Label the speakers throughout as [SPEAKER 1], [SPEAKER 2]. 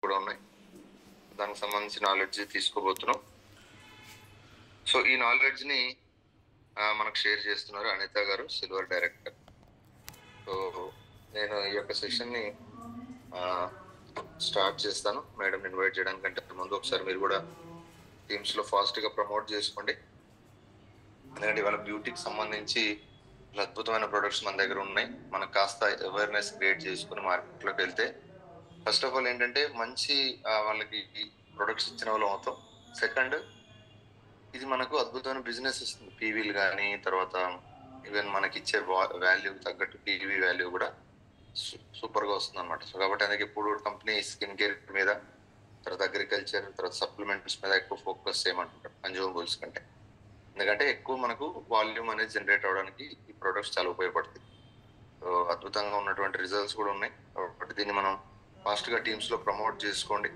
[SPEAKER 1] కూడా ఉన్నాయి. దానికి సంబంధించిన నాలెడ్జ్ తీసుకోబోతున్నాం. సో ఈ నాలెడ్జ్ ని మనకు షేర్ చేస్తున్నారు అనిత గారు, సిల్వర్ డైరెక్టర్. సో నేను ఈ యొక్క సెషన్ ని స్టార్ట్ చేస్తాను. మేడం ఇన్వైట్ చేయడానికంటే ముందు ఒకసారి మీరు కూడా టీమ్స్ లో ఫాస్ట్ గా ప్రమోట్ చేసుకోండి. ఎందుకంటే ఇవాళ బ్యూటీకి సంబంధించి అద్భుతమైన ప్రొడక్ట్స్ మన దగ్గర ఉన్నాయి. మనకు కాస్త అవేర్నెస్ క్రియేట్ చేసుకుని మార్కెట్ లోకి వెళ్తే ఫస్ట్ ఆఫ్ ఆల్ ఏంటంటే మంచి వాళ్ళకి ప్రొడక్ట్స్ ఇచ్చిన వాళ్ళు అవుతాం. సెకండ్, ఇది మనకు అద్భుతమైన బిజినెస్ ఇస్తుంది. పీవీలు కానీ, తర్వాత ఈవెన్ మనకి ఇచ్చే వాల్యూ తగ్గట్టు పీవీ వాల్యూ కూడా సూపర్ గా వస్తుంది అనమాట. సో కాబట్టి అందుకే ఇప్పుడు కంపెనీ స్కిన్ కేర్ మీద, తర్వాత అగ్రికల్చర్, తర్వాత సప్లిమెంట్స్ మీద ఎక్కువ ఫోకస్ చేయమంటుంటారు కన్జ్యూమబుల్స్ కంటే. ఎందుకంటే ఎక్కువ మనకు వాల్యూమ్ అనేది జనరేట్ అవడానికి ఈ ప్రొడక్ట్స్ చాలా ఉపయోగపడుతుంది. సో అద్భుతంగా ఉన్నటువంటి రిజల్ట్స్ కూడా ఉన్నాయి. కాబట్టి దీన్ని మనం ఫాస్ట్ గా టీమ్స్ లో ప్రమోట్ చేసుకోండి.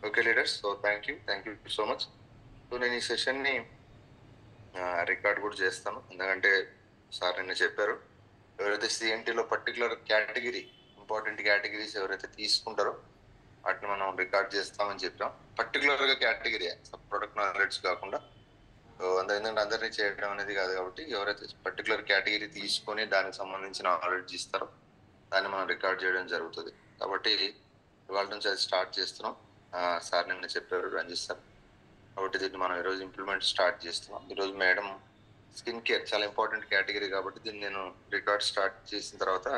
[SPEAKER 1] Okay leaders, so thank you so much. So నేను ఈ సెషన్ ని రికార్డ్ కూడా చేస్తాను. ఎందుకంటే సార్ నిన్న చెప్పారు, ఎవరైతే సిఎన్టీలో పర్టికులర్ కేటగిరీ, ఇంపార్టెంట్ కేటగిరీస్ ఎవరైతే తీసుకుంటారో వాటిని మనం రికార్డ్ చేస్తామని చెప్పాం. పర్టికులర్ గా కేటగిరీ, ప్రొడక్ట్ నాలెడ్జ్ కాకుండా. ఎందుకంటే అందరినీ చేయడం అనేది కాదు, కాబట్టి ఎవరైతే పర్టికులర్ కేటగిరీ తీసుకొని దానికి సంబంధించిన నాలెడ్జ్ ఇస్తారో దాన్ని మనం రికార్డ్ చేయడం జరుగుతుంది. కాబట్టి ఇవాళ నుంచి అది స్టార్ట్ చేస్తున్నాం. సార్ నిన్న చెప్పారు రంజిత్ సార్. కాబట్టి దీన్ని మనం ఈరోజు ఇంప్లిమెంట్ స్టార్ట్ చేస్తున్నాం. ఈరోజు మేడం స్కిన్ కేర్ చాలా ఇంపార్టెంట్ కేటగిరీ కాబట్టి దీన్ని నేను రికార్డ్ స్టార్ట్ చేసిన తర్వాత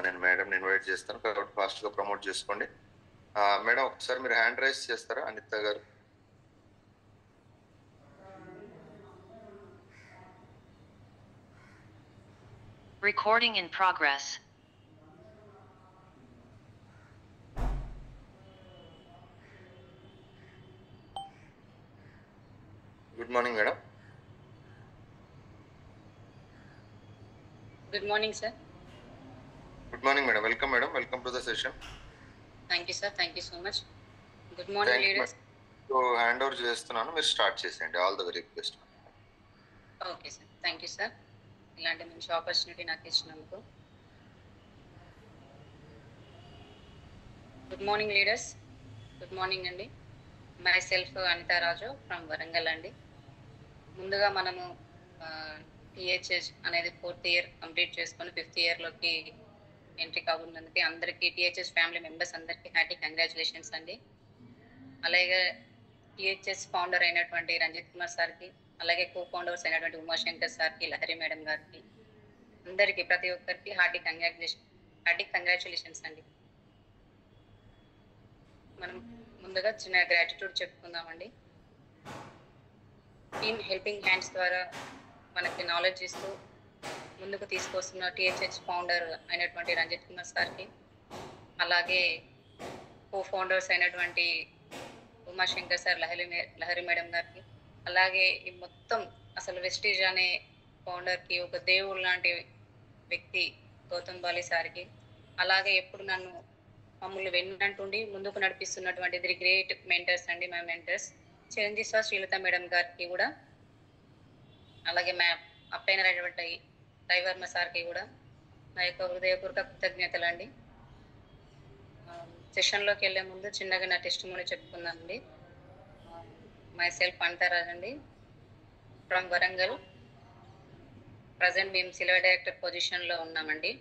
[SPEAKER 1] నేను మేడం ఇన్వైట్ చేస్తాను. కాబట్టి ఫాస్ట్ గా ప్రమోట్ చేసుకోండి. మేడం ఒకసారి మీరు హ్యాండ్ రైజ్ చేస్తారా అనిత గారు?
[SPEAKER 2] Recording in progress.
[SPEAKER 1] Good morning, madam.
[SPEAKER 3] Good morning, sir.
[SPEAKER 1] Good morning, madam. Welcome, madam. Welcome to the session.
[SPEAKER 3] Thank you, sir. Thank you so much. Good morning, leaders.
[SPEAKER 1] So, hand over చేస్తున్నాను, మీరు start చేసేయండి. All the very best.
[SPEAKER 3] Okay sir, thank you sir. ఇలాంటి మంచి opportunity నాకు ఇచ్చినందుకు. Good morning leaders. Good morning అండి. Myself Anitha Raju from Warangal అండి. ముందుగా మనము టీహెచ్ఎస్ అనేది 4th ఇయర్ కంప్లీట్ చేసుకొని 5th ఇయర్లోకి ఎంట్రీ కావున్నందుకు అందరికీ, టీహెచ్ఎస్ ఫ్యామిలీ మెంబర్స్ అందరికీ హ్యాపీ కంగ్రాచులేషన్స్ అండి. అలాగే టీహెచ్ఎస్ ఫౌండర్ అయినటువంటి రంజిత్ కుమార్ సార్కి, అలాగే కో ఫౌండర్స్ అయినటువంటి ఉమాశంకర్ సార్కి, లహరి మేడం గారికి, అందరికీ ప్రతి ఒక్కరికి హార్టీ కంగ్రాచులేషన్స్ అండి. మనం ముందుగా చిన్న గ్రాటిట్యూడ్ చెప్పుకుందామండి. టీమ్ హెల్పింగ్ హ్యాండ్స్ ద్వారా మనకి నాలెడ్జ్ ఇస్తూ ముందుకు తీసుకొస్తున్న టీహెచ్ఎస్ ఫౌండర్ అయినటువంటి రంజిత్ కుమార్ సార్కి, అలాగే కో ఫౌండర్స్ అయినటువంటి ఉమాశంకర్ సార్, లహరి మేడం గారికి, అలాగే ఈ మొత్తం అసలు వెస్టీజ్ అనే ఫౌండర్కి ఒక దేవుడు లాంటి వ్యక్తి గౌతమ్ బాలి సార్కి, అలాగే ఎప్పుడు నన్ను మమ్మల్ని వెన్నంటుండి ముందుకు నడిపిస్తున్నటువంటి ది గ్రేట్ మెంటర్స్ అండి, my mentors Chiranjeevi sir, Srilatha madam గారికి కూడా, అలాగే అప్పైన రైవర్మ సార్కి కూడా నా యొక్క హృదయపూర్వక కృతజ్ఞతలు అండి. సెషన్లోకి వెళ్ళే ముందు చిన్నగా నా టెస్టిమోనీ చెప్పుకుందామండి. మై సెల్ఫ్ అంటారాజ్ అండి, ఫ్రమ్ వరంగల్. ప్రజెంట్ మేము సిల్వర్ డైరెక్టర్ పొజిషన్లో ఉన్నామండి.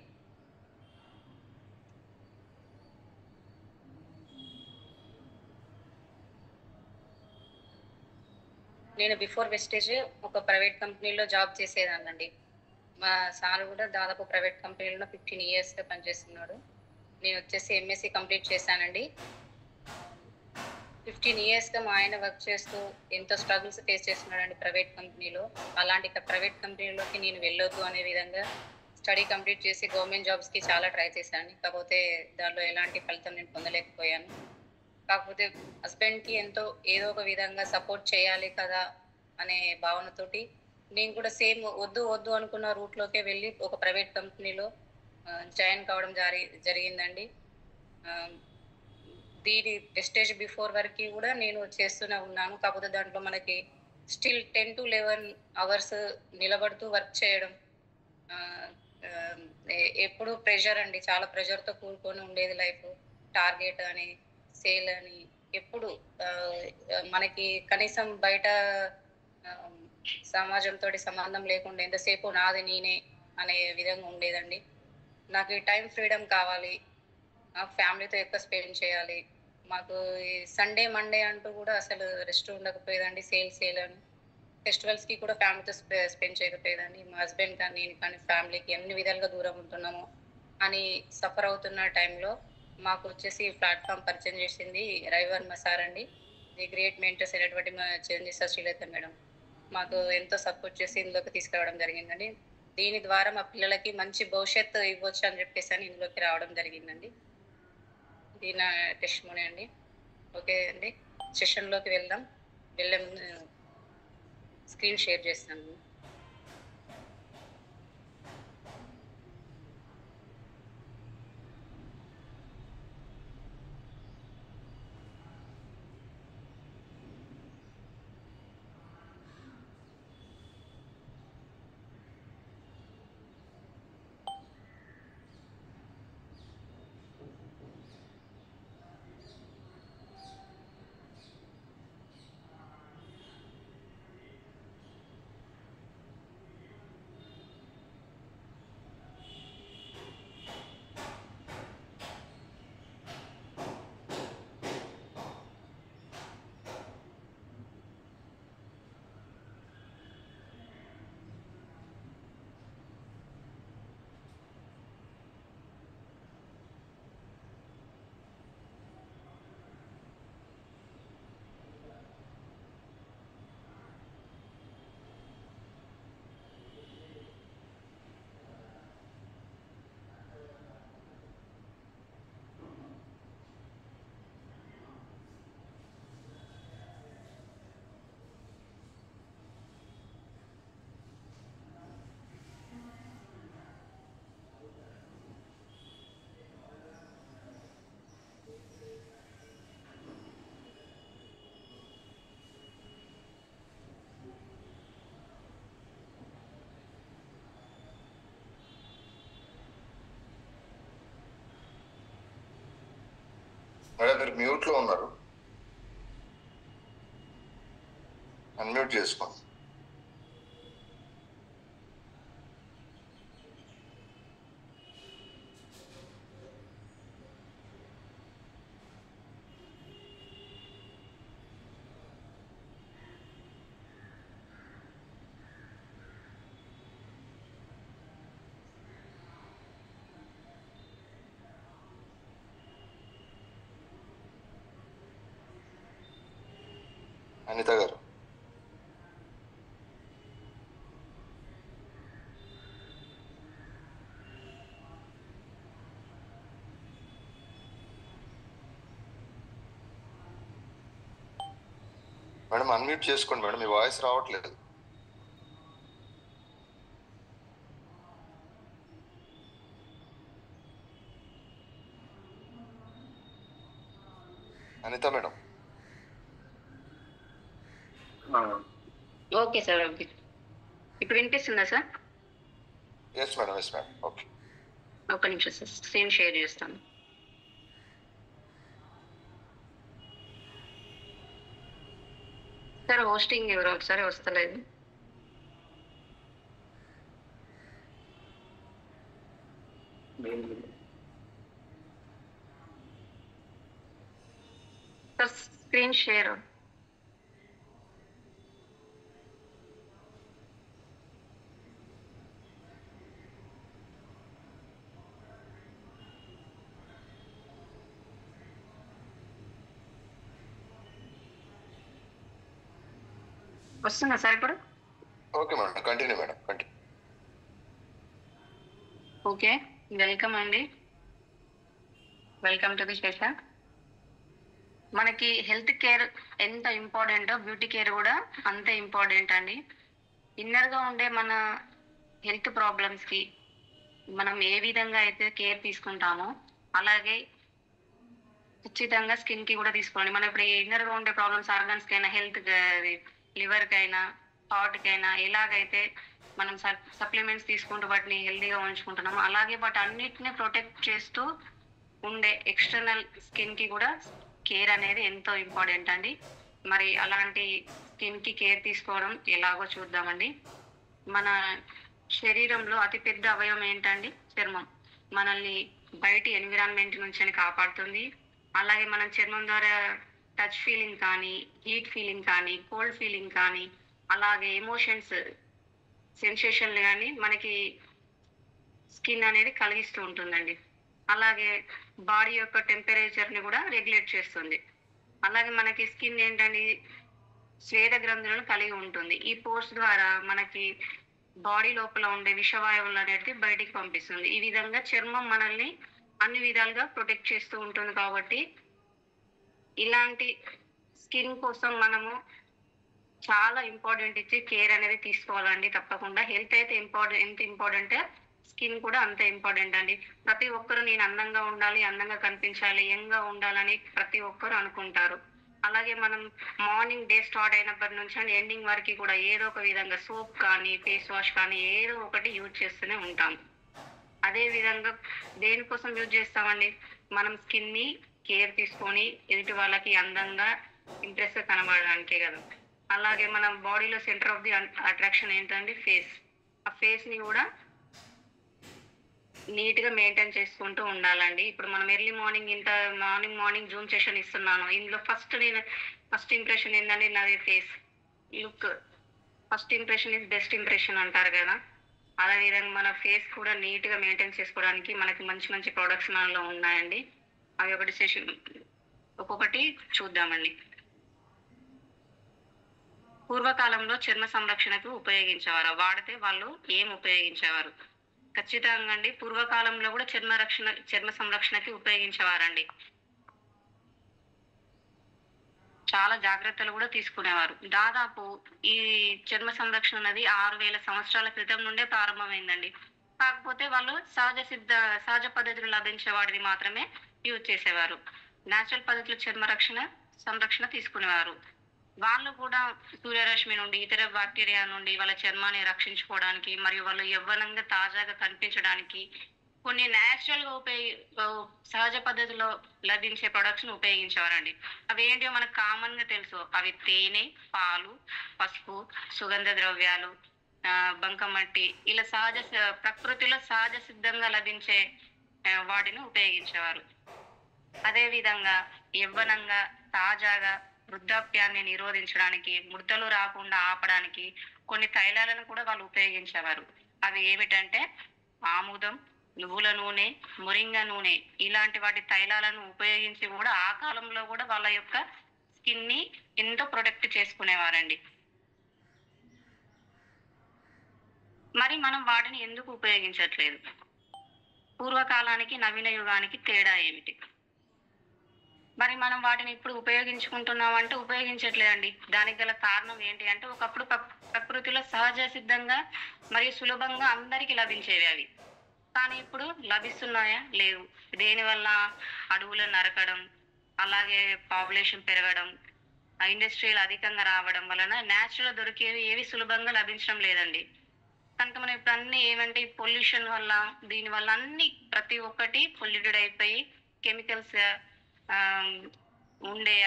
[SPEAKER 3] నేను బిఫోర్ వెస్టేజ్ ఒక ప్రైవేట్ కంపెనీలో జాబ్ చేసేదాన్నండి. మా సార్ కూడా దాదాపు ప్రైవేట్ కంపెనీలో 15 ఇయర్స్గా పనిచేస్తున్నాడు. నేను వచ్చేసి ఎంఎస్సి కంప్లీట్ చేశానండి. 15 ఇయర్స్గా మా ఆయన వర్క్ చేస్తూ ఎంతో స్ట్రగుల్స్ ఫేస్ చేస్తున్నాడండి ప్రైవేట్ కంపెనీలో. అలాంటి ప్రైవేట్ కంపెనీలోకి నేను వెళ్ళొద్దు అనే విధంగా స్టడీ కంప్లీట్ చేసి గవర్నమెంట్ జాబ్స్కి చాలా ట్రై చేశాను. కాకపోతే దానిలో ఎలాంటి ఫలితం నేను పొందలేకపోయాను. కాకపోతే హస్బెండ్కి ఏదో ఒక విధంగా సపోర్ట్ చేయాలి కదా అనే భావనతోటి నేను కూడా సేమ్ వద్దు అనుకున్న రూట్లోకే వెళ్ళి ఒక ప్రైవేట్ కంపెనీలో జాయిన్ కావడం జరిగిందండి. దీని వెస్టేజ్ బిఫోర్ వరకు కూడా నేను చేస్తూనే ఉన్నాను. కాకపోతే దాంట్లో మనకి స్టిల్ 10 to 11 hours నిలబడుతూ వర్క్ చేయడం, ఎప్పుడు ప్రెషర్ అండి, చాలా ప్రెషర్తో కూడుకొని ఉండేది లైఫ్. టార్గెట్ అని సేల్ అని ఎప్పుడు మనకి కనీసం బయట ఆ, సమాజంతో సంబంధం లేకుండా ఎంతసేపు నాది నేనే అనే విధంగా ఉండేదండి. నాకు ఈ టైం ఫ్రీడమ్ కావాలి, ఫ్యామిలీతో ఎక్కువ స్పెండ్ చేయాలి. మాకు ఈ సండే మండే అంటూ కూడా అసలు రెస్ట్ ఉండకపోయేదండి. సేల్ అని ఫెస్టివల్స్కి కూడా ఫ్యామిలీతో స్పెండ్ చేయకపోయేదాన్ని. మా హస్బెండ్ కానీ నేను కానీ ఫ్యామిలీకి ఎన్ని విధాలుగా దూరం ఉంటున్నాము అని సఫర్ అవుతున్న టైంలో మాకు వచ్చేసి ప్లాట్ఫామ్ పరిచయం చేసింది రవివర్మ సార్ అండి. ది గ్రేట్ మెంటర్స్ అయినటువంటి మా చిరంజీవి సార్, శ్రీలత మేడం మాకు ఎంతో సపోర్ట్ చేసి ఇందులోకి తీసుకురావడం జరిగిందండి. దీని ద్వారా మా పిల్లలకి మంచి భవిష్యత్తు ఇవ్వచ్చు అని చెప్పేసి అని ఇందులోకి రావడం జరిగిందండి. ఇది నా టెస్టిమోనీ అండి. ఓకే అండి, సెషన్లోకి వెళ్దాం. వెళ్ళే ముందు స్క్రీన్ షేర్ చేస్తాను.
[SPEAKER 1] మేడం మీరు మ్యూట్ లో ఉన్నారు, అన్మ్యూట్ చేసుకోండి. అనిత గారు, మేడం అన్మ్యూట్ చేసుకోండి మేడం, మీ వాయిస్ రావట్లేదు. Anitha madam.
[SPEAKER 3] Okay sir, okay. ఇప్పుడు వినిపిస్తుందా sir?
[SPEAKER 1] Yes madam, yes madam. Okay,
[SPEAKER 3] ఒక్క నిమిషం సార్, స్క్రీన్ షేర్ చేస్తాను. సార్ హోస్టింగ్ ఎవరో ఒకసారి వస్తలేదు. Sir screen share. వస్తుందా సార్ ఇప్పుడు?
[SPEAKER 1] Okay madam, continue madam, continue.
[SPEAKER 3] Okay, welcome అండి, వెల్కమ్ టు ది సెషన్. మనకి హెల్త్ కేర్ ఎంత ఇంపార్టెంటో బ్యూటీ కేర్ కూడా అంతే ఇంపార్టెంట్ అండి. ఇన్నర్గా ఉండే మన హెల్త్ ప్రాబ్లమ్స్కి మనం ఏ విధంగా అయితే కేర్ తీసుకుంటామో అలాగే ఖచ్చితంగా స్కిన్కి కూడా తీసుకోండి. మనం ఇప్పుడు ఇన్నర్గా ఉండే ప్రాబ్లమ్స్ ఆర్గన్స్కి అయినా, హెల్త్ లివర్కి అయినా, హార్ట్కి అయినా ఎలాగైతే మనం సప్లిమెంట్స్ తీసుకుంటూ వాటిని హెల్తీగా ఉంచుకుంటున్నాము, అలాగే వాటి అన్నిటిని ప్రొటెక్ట్ చేస్తూ ఉండే ఎక్స్టర్నల్ స్కిన్కి కూడా కేర్ అనేది ఎంతో ఇంపార్టెంట్ అండి. మరి అలాంటి స్కిన్కి కేర్ తీసుకోవడం ఎలాగో చూద్దామండి. మన శరీరంలో అతిపెద్ద అవయవం ఏంటండి? చర్మం. మనల్ని బయటి ఎన్విరాన్మెంట్ నుంచి కాపాడుతుంది. అలాగే మనం చర్మం ద్వారా టచ్ ఫీలింగ్ కానీ, హీట్ ఫీలింగ్ కానీ, కోల్డ్ ఫీలింగ్ కానీ, అలాగే ఎమోషన్స్ సెన్సేషన్లు కానీ మనకి స్కిన్ అనేది కలిగిస్తూ ఉంటుందండి. అలాగే బాడీ యొక్క టెంపరేచర్ని కూడా రెగ్యులేట్ చేస్తుంది. అలాగే మనకి స్కిన్ ఏంటండి, స్వేద గ్రంథులను కలిగి ఉంటుంది. ఈ పోర్స్ ద్వారా మనకి బాడీ లోపల ఉండే విషవాయువులు అనేది బయటికి పంపిస్తుంది. ఈ విధంగా చర్మం మనల్ని అన్ని విధాలుగా ప్రొటెక్ట్ చేస్తూ ఉంటుంది. కాబట్టి ఇలాంటి స్కిన్ కోసం మనము చాలా ఇంపార్టెంట్ ఇచ్చి కేర్ అనేది తీసుకోవాలండి. తప్పకుండా హెల్త్ అయితే ఎంత ఇంపార్టెంట్, స్కిన్ కూడా అంతే ఇంపార్టెంట్ అండి. ప్రతి ఒక్కరు నేను అందంగా ఉండాలి, అందంగా కనిపించాలి, యంగ్గా ఉండాలని ప్రతి ఒక్కరు అనుకుంటారు. అలాగే మనం మార్నింగ్ డే స్టార్ట్ అయినప్పటి నుంచి అండ్ ఎండింగ్ వరకు కూడా ఏదో ఒక విధంగా సోప్ కానీ, ఫేస్ వాష్ కానీ ఏదో ఒకటి యూజ్ చేస్తూనే ఉంటాం. అదే విధంగా దేనికోసం యూజ్ చేస్తామండి? మనం స్కిన్ని కేర్ తీసుకొని ఎదుటి వాళ్ళకి అందంగా ఇంట్రెస్ట్గా కనబడడానికే కదా. అలాగే మన బాడీలో సెంటర్ ఆఫ్ ది అట్రాక్షన్ ఏంటండి? ఫేస్. ఆ ఫేస్ని కూడా నీట్గా మెయింటైన్ చేసుకుంటూ ఉండాలండి. ఇప్పుడు మనం ఎర్లీ మార్నింగ్ జూమ్ సెషన్ ఇస్తున్నాను. ఇందులో ఫస్ట్ ఇంప్రెషన్ ఏంటంటే నాది face look. First impression is best impression అంటారు కదా. అదేవిధంగా మన ఫేస్ కూడా నీట్గా మెయింటైన్ చేసుకోవడానికి మనకి మంచి మంచి ప్రొడక్ట్స్ మనలో ఉన్నాయండి. అవి ఒక్కొక్కటి చూద్దామండి. పూర్వకాలంలో చర్మ సంరక్షణకు ఉపయోగించేవారు. వాడితే వాళ్ళు ఏం ఉపయోగించేవారు? ఖచ్చితంగా అండి, పూర్వకాలంలో కూడా చర్మ సంరక్షణకి ఉపయోగించేవారండి. చాలా జాగ్రత్తలు కూడా తీసుకునేవారు. దాదాపు ఈ చర్మ సంరక్షణ అనేది 6000 సంవత్సరాల క్రితం నుండే ప్రారంభమైందండి. కాకపోతే వాళ్ళు సహజ పద్ధతులు లభించే వాటిని మాత్రమే యూజ్ చేసేవారు. న్యాచురల్ పద్ధతిలో సంరక్షణ తీసుకునేవారు. వాళ్ళు కూడా సూర్యరశ్మి నుండి, ఇతర బ్యాక్టీరియా నుండి వాళ్ళ చర్మాన్ని రక్షించుకోవడానికి మరియు వాళ్ళు యవ్వనంగా తాజాగా కనిపించడానికి కొన్ని న్యాచురల్గా సహజ పద్ధతిలో లభించే ప్రొడక్ట్స్ని ఉపయోగించేవారండి. అవి ఏంటో మనకు కామన్గా తెలుసు. అవి తేనె, పాలు, పసుపు, సుగంధ ద్రవ్యాలు, బంకమట్టి, ఇలా ప్రకృతిలో సహజ సిద్ధంగా లభించే వాటిని ఉపయోగించేవారు. అదేవిధంగా యవ్వనంగా, తాజాగా, వృద్ధాప్యాన్ని నిరోధించడానికి, ముడతలు రాకుండా ఆపడానికి కొన్ని తైలాలను కూడా వాళ్ళు ఉపయోగించేవారు. అవి ఏమిటంటే ఆముదం, నువ్వుల నూనె, మొరింగా నూనె, ఇలాంటి వాటి తైలాలను ఉపయోగించి కూడా ఆ కాలంలో కూడా వాళ్ళ యొక్క స్కిన్ని ఎంతో ప్రొటెక్ట్ చేసుకునేవారండి. మరి మనం వాటిని ఎందుకు ఉపయోగించట్లేదు? పూర్వకాలానికి నవీన యుగానికి తేడా ఏమిటి? మరి మనం వాటిని ఇప్పుడు ఉపయోగించుకుంటున్నామంటే ఉపయోగించట్లేదండి. దానికి గల కారణం ఏంటి అంటే, ఒకప్పుడు ప్రకృతిలో సహజ సిద్ధంగా మరియు సులభంగా అందరికీ లభించేవి అవి. కానీ ఇప్పుడు లభిస్తున్నాయా? లేవు. దేనివల్ల? అడవులను నరకడం, అలాగే పాపులేషన్ పెరగడం, ఇండస్ట్రీలు అధికంగా రావడం వలన న్యాచురల్ దొరికేవి ఏవి సులభంగా లభించడం లేదండి. కనుక మనం ఇప్పుడు అన్ని ఏమంటే పొల్యూషన్ వల్ల, దీనివల్ల అన్ని ప్రతి ఒక్కటి పొల్యూటెడ్ అయిపోయి కెమికల్స్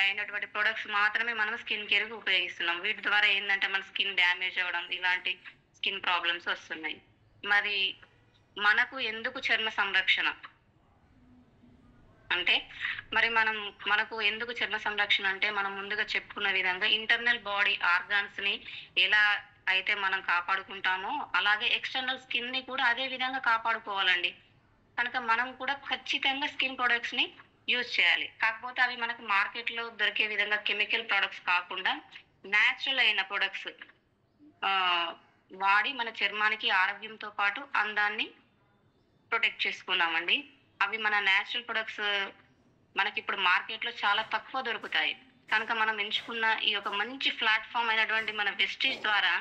[SPEAKER 3] అయినటువంటి ప్రొడక్ట్స్ మాత్రమే మనం స్కిన్ కేర్కి ఉపయోగిస్తున్నాం. వీటి ద్వారా ఏంటంటే మన స్కిన్ డ్యామేజ్ అవ్వడం, ఇలాంటి స్కిన్ ప్రాబ్లమ్స్ వస్తున్నాయి. మరి మనకు ఎందుకు చర్మ సంరక్షణ అంటే, మనకు ఎందుకు చర్మ సంరక్షణ అంటే, మనం ముందుగా చెప్పుకున్న విధంగా ఇంటర్నల్ బాడీ ఆర్గాన్స్ని ఎలా అయితే మనం కాపాడుకుంటామో అలాగే ఎక్స్టర్నల్ స్కిన్ని కూడా అదే విధంగా కాపాడుకోవాలండి. కనుక మనం కూడా ఖచ్చితంగా స్కిన్ ప్రొడక్ట్స్ని యూజ్ చేయాలి. కాకపోతే అవి మనకు మార్కెట్లో దొరికే విధంగా కెమికల్ ప్రొడక్ట్స్ కాకుండా న్యాచురల్ అయిన ప్రొడక్ట్స్ వాడి మన చర్మానికి ఆరోగ్యంతో పాటు అందాన్ని ప్రొటెక్ట్ చేసుకున్నామండి. అవి మన న్యాచురల్ ప్రొడక్ట్స్ మనకి ఇప్పుడు మార్కెట్లో చాలా తక్కువ దొరుకుతాయి. కనుక మనం ఎంచుకున్న ఈ యొక్క మంచి ప్లాట్ఫామ్ అయినటువంటి మన వెస్టీజ్ ద్వారా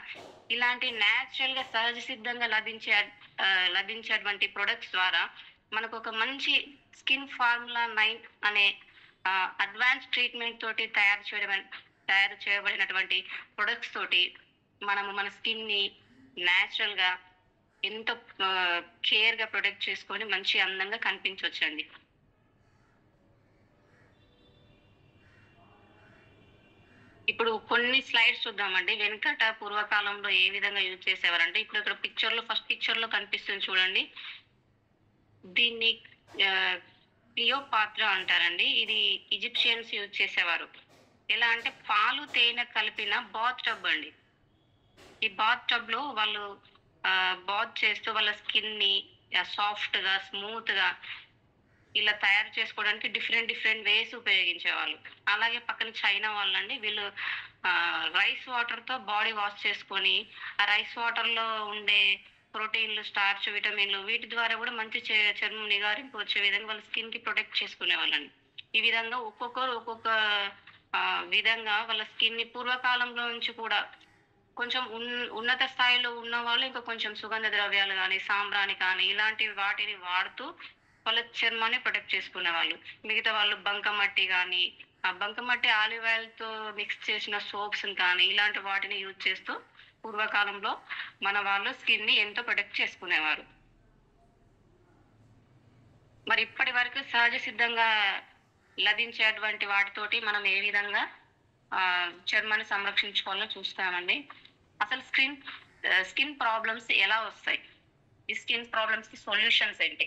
[SPEAKER 3] ఇలాంటి న్యాచురల్గా సహజ సిద్ధంగా లభించేటువంటి ప్రొడక్ట్స్ ద్వారా మనకు ఒక మంచి స్కిన్ ఫార్ములా 9 అనే అడ్వాన్స్ ట్రీట్మెంట్ తోటి తయారు చేయబడినటువంటి ప్రొడక్ట్స్ తోటి మనము మన స్కిన్ని న్యాచురల్గా ఎంతో కేర్గా ప్రొటెక్ట్ చేసుకొని మంచి అందంగా కనిపించవచ్చండి. ఇప్పుడు కొన్ని స్లైడ్స్ చూద్దామండి. వెనకట పూర్వకాలంలో ఏ విధంగా యూజ్ చేసేవారంటే, ఇప్పుడు ఇక్కడ ఫస్ట్ పిక్చర్ లో కనిపిస్తుంది చూడండి. దీన్ని క్లియోపాత్రా అంటారండి. ఇది ఈజిప్షియన్స్ యూజ్ చేసేవారు. ఎలా అంటే పాలు తేనె కలిపిన బాత్ టబ్ అండి. ఈ బాత్ టబ్ లో వాళ్ళు బాత్ చేస్తూ వాళ్ళ స్కిన్ ని సాఫ్ట్ గా స్మూత్ గా ఇలా తయారు చేసుకోవడానికి డిఫరెంట్ వేస్ ఉపయోగించేవాళ్ళు. అలాగే పక్కన చైనా వాళ్ళండి, వీళ్ళు రైస్ వాటర్ తో బాడీ వాష్ చేసుకొని ఆ రైస్ వాటర్ లో ఉండే ప్రోటీన్లు, స్టార్చ్, విటమిన్లు వీటి ద్వారా కూడా మంచి చర్మం నిగారింపు వచ్చే విధంగా వాళ్ళ స్కిన్ కి ప్రొటెక్ట్ చేసుకునే వాళ్ళండి. ఈ విధంగా ఒక్కొక్కరు ఒక్కొక్క విధంగా వాళ్ళ స్కిన్ ని పూర్వకాలంలో నుంచి కూడా కొంచెం ఉన్నత స్థాయిలో ఉన్న వాళ్ళు ఇంకా కొంచెం సుగంధ ద్రవ్యాలు కానీ, సాంబ్రాణి కానీ ఇలాంటి వాటిని వాడుతూ వాళ్ళ చర్మాన్ని ప్రొటెక్ట్ చేసుకునే వాళ్ళు. మిగతా వాళ్ళు బంకమట్టి కానీ, ఆ బంకమట్టి ఆలివ్ ఆయిల్ తో మిక్స్ చేసిన సోప్స్ కానీ ఇలాంటి వాటిని యూజ్ చేస్తూ పూర్వకాలంలో మన వాళ్ళు స్కిన్ ని ఎంతో ప్రొటెక్ట్ చేసుకునేవారు. మరి ఇప్పటి వరకు సహజ సిద్ధంగా లభించేటువంటి వాటితోటి మనం ఏ విధంగా చర్మాన్ని సంరక్షించుకోవాలో చూస్తామండి. అసలు స్కిన్ ప్రాబ్లమ్స్ ఎలా వస్తాయి, ఈ స్కిన్ ప్రాబ్లమ్స్ కి సొల్యూషన్స్ ఏంటి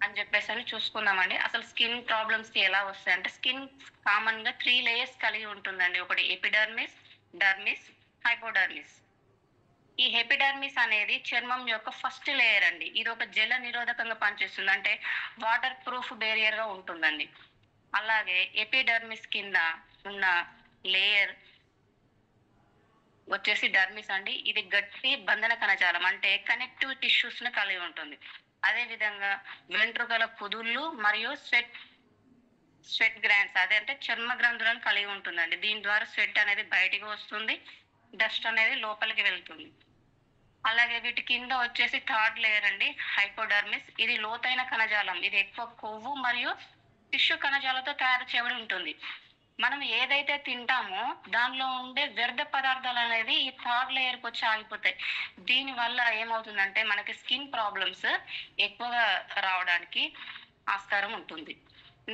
[SPEAKER 3] అని చెప్పేసి అని చూసుకుందామండి. అసలు స్కిన్ ప్రాబ్లమ్స్ కి ఎలా వస్తాయి అంటే, స్కిన్ కామన్ గా 3 లేయర్స్ కలిగి ఉంటుందండి. ఒకటి ఎపిడర్మిస్, డర్మిస్, హైపోడర్మిస్. ఈ ఎపిడర్మిస్ అనేది చర్మం యొక్క ఫస్ట్ లేయర్ అండి. ఇది ఒక జల నిరోధకంగా పనిచేస్తుంది, అంటే వాటర్ ప్రూఫ్ బేరియర్ గా ఉంటుందండి. అలాగే ఎపిడర్మిస్ కింద ఉన్న లేయర్ వచ్చేసి డర్మిస్ అండి. ఇది గట్టి బంధన కణజాలం, అంటే కనెక్టివ్ టిష్యూస్ ను కలిగి ఉంటుంది. అదే విధంగా వెంట్రుకల కుదుళ్ళు మరియు స్వెట్ గ్రాండ్స్, అదే అంటే చర్మ గ్రంథులను కలిగి ఉంటుందండి. దీని ద్వారా స్వెట్ అనేది బయటికి వస్తుంది, డస్ట్ అనేది లోపలికి వెళ్తుంది. అలాగే వీటి కింద వచ్చేసి థర్డ్ లేయర్ అండి, హైపోడర్మిస్. ఇది లోతైన కణజాలం. ఇది ఎక్కువ కొవ్వు మరియు టిష్యూ కణజాలతో తయారు చేయబడి ఉంటుంది. మనం ఏదైతే తింటామో దానిలో ఉండే వ్యర్థ పదార్థాలు అనేది ఈ థర్డ్ లేయర్కి వచ్చి ఆగిపోతాయి. దీని వల్ల ఏమవుతుందంటే మనకి స్కిన్ ప్రాబ్లమ్స్ ఎక్కువగా రావడానికి ఆస్కారం ఉంటుంది.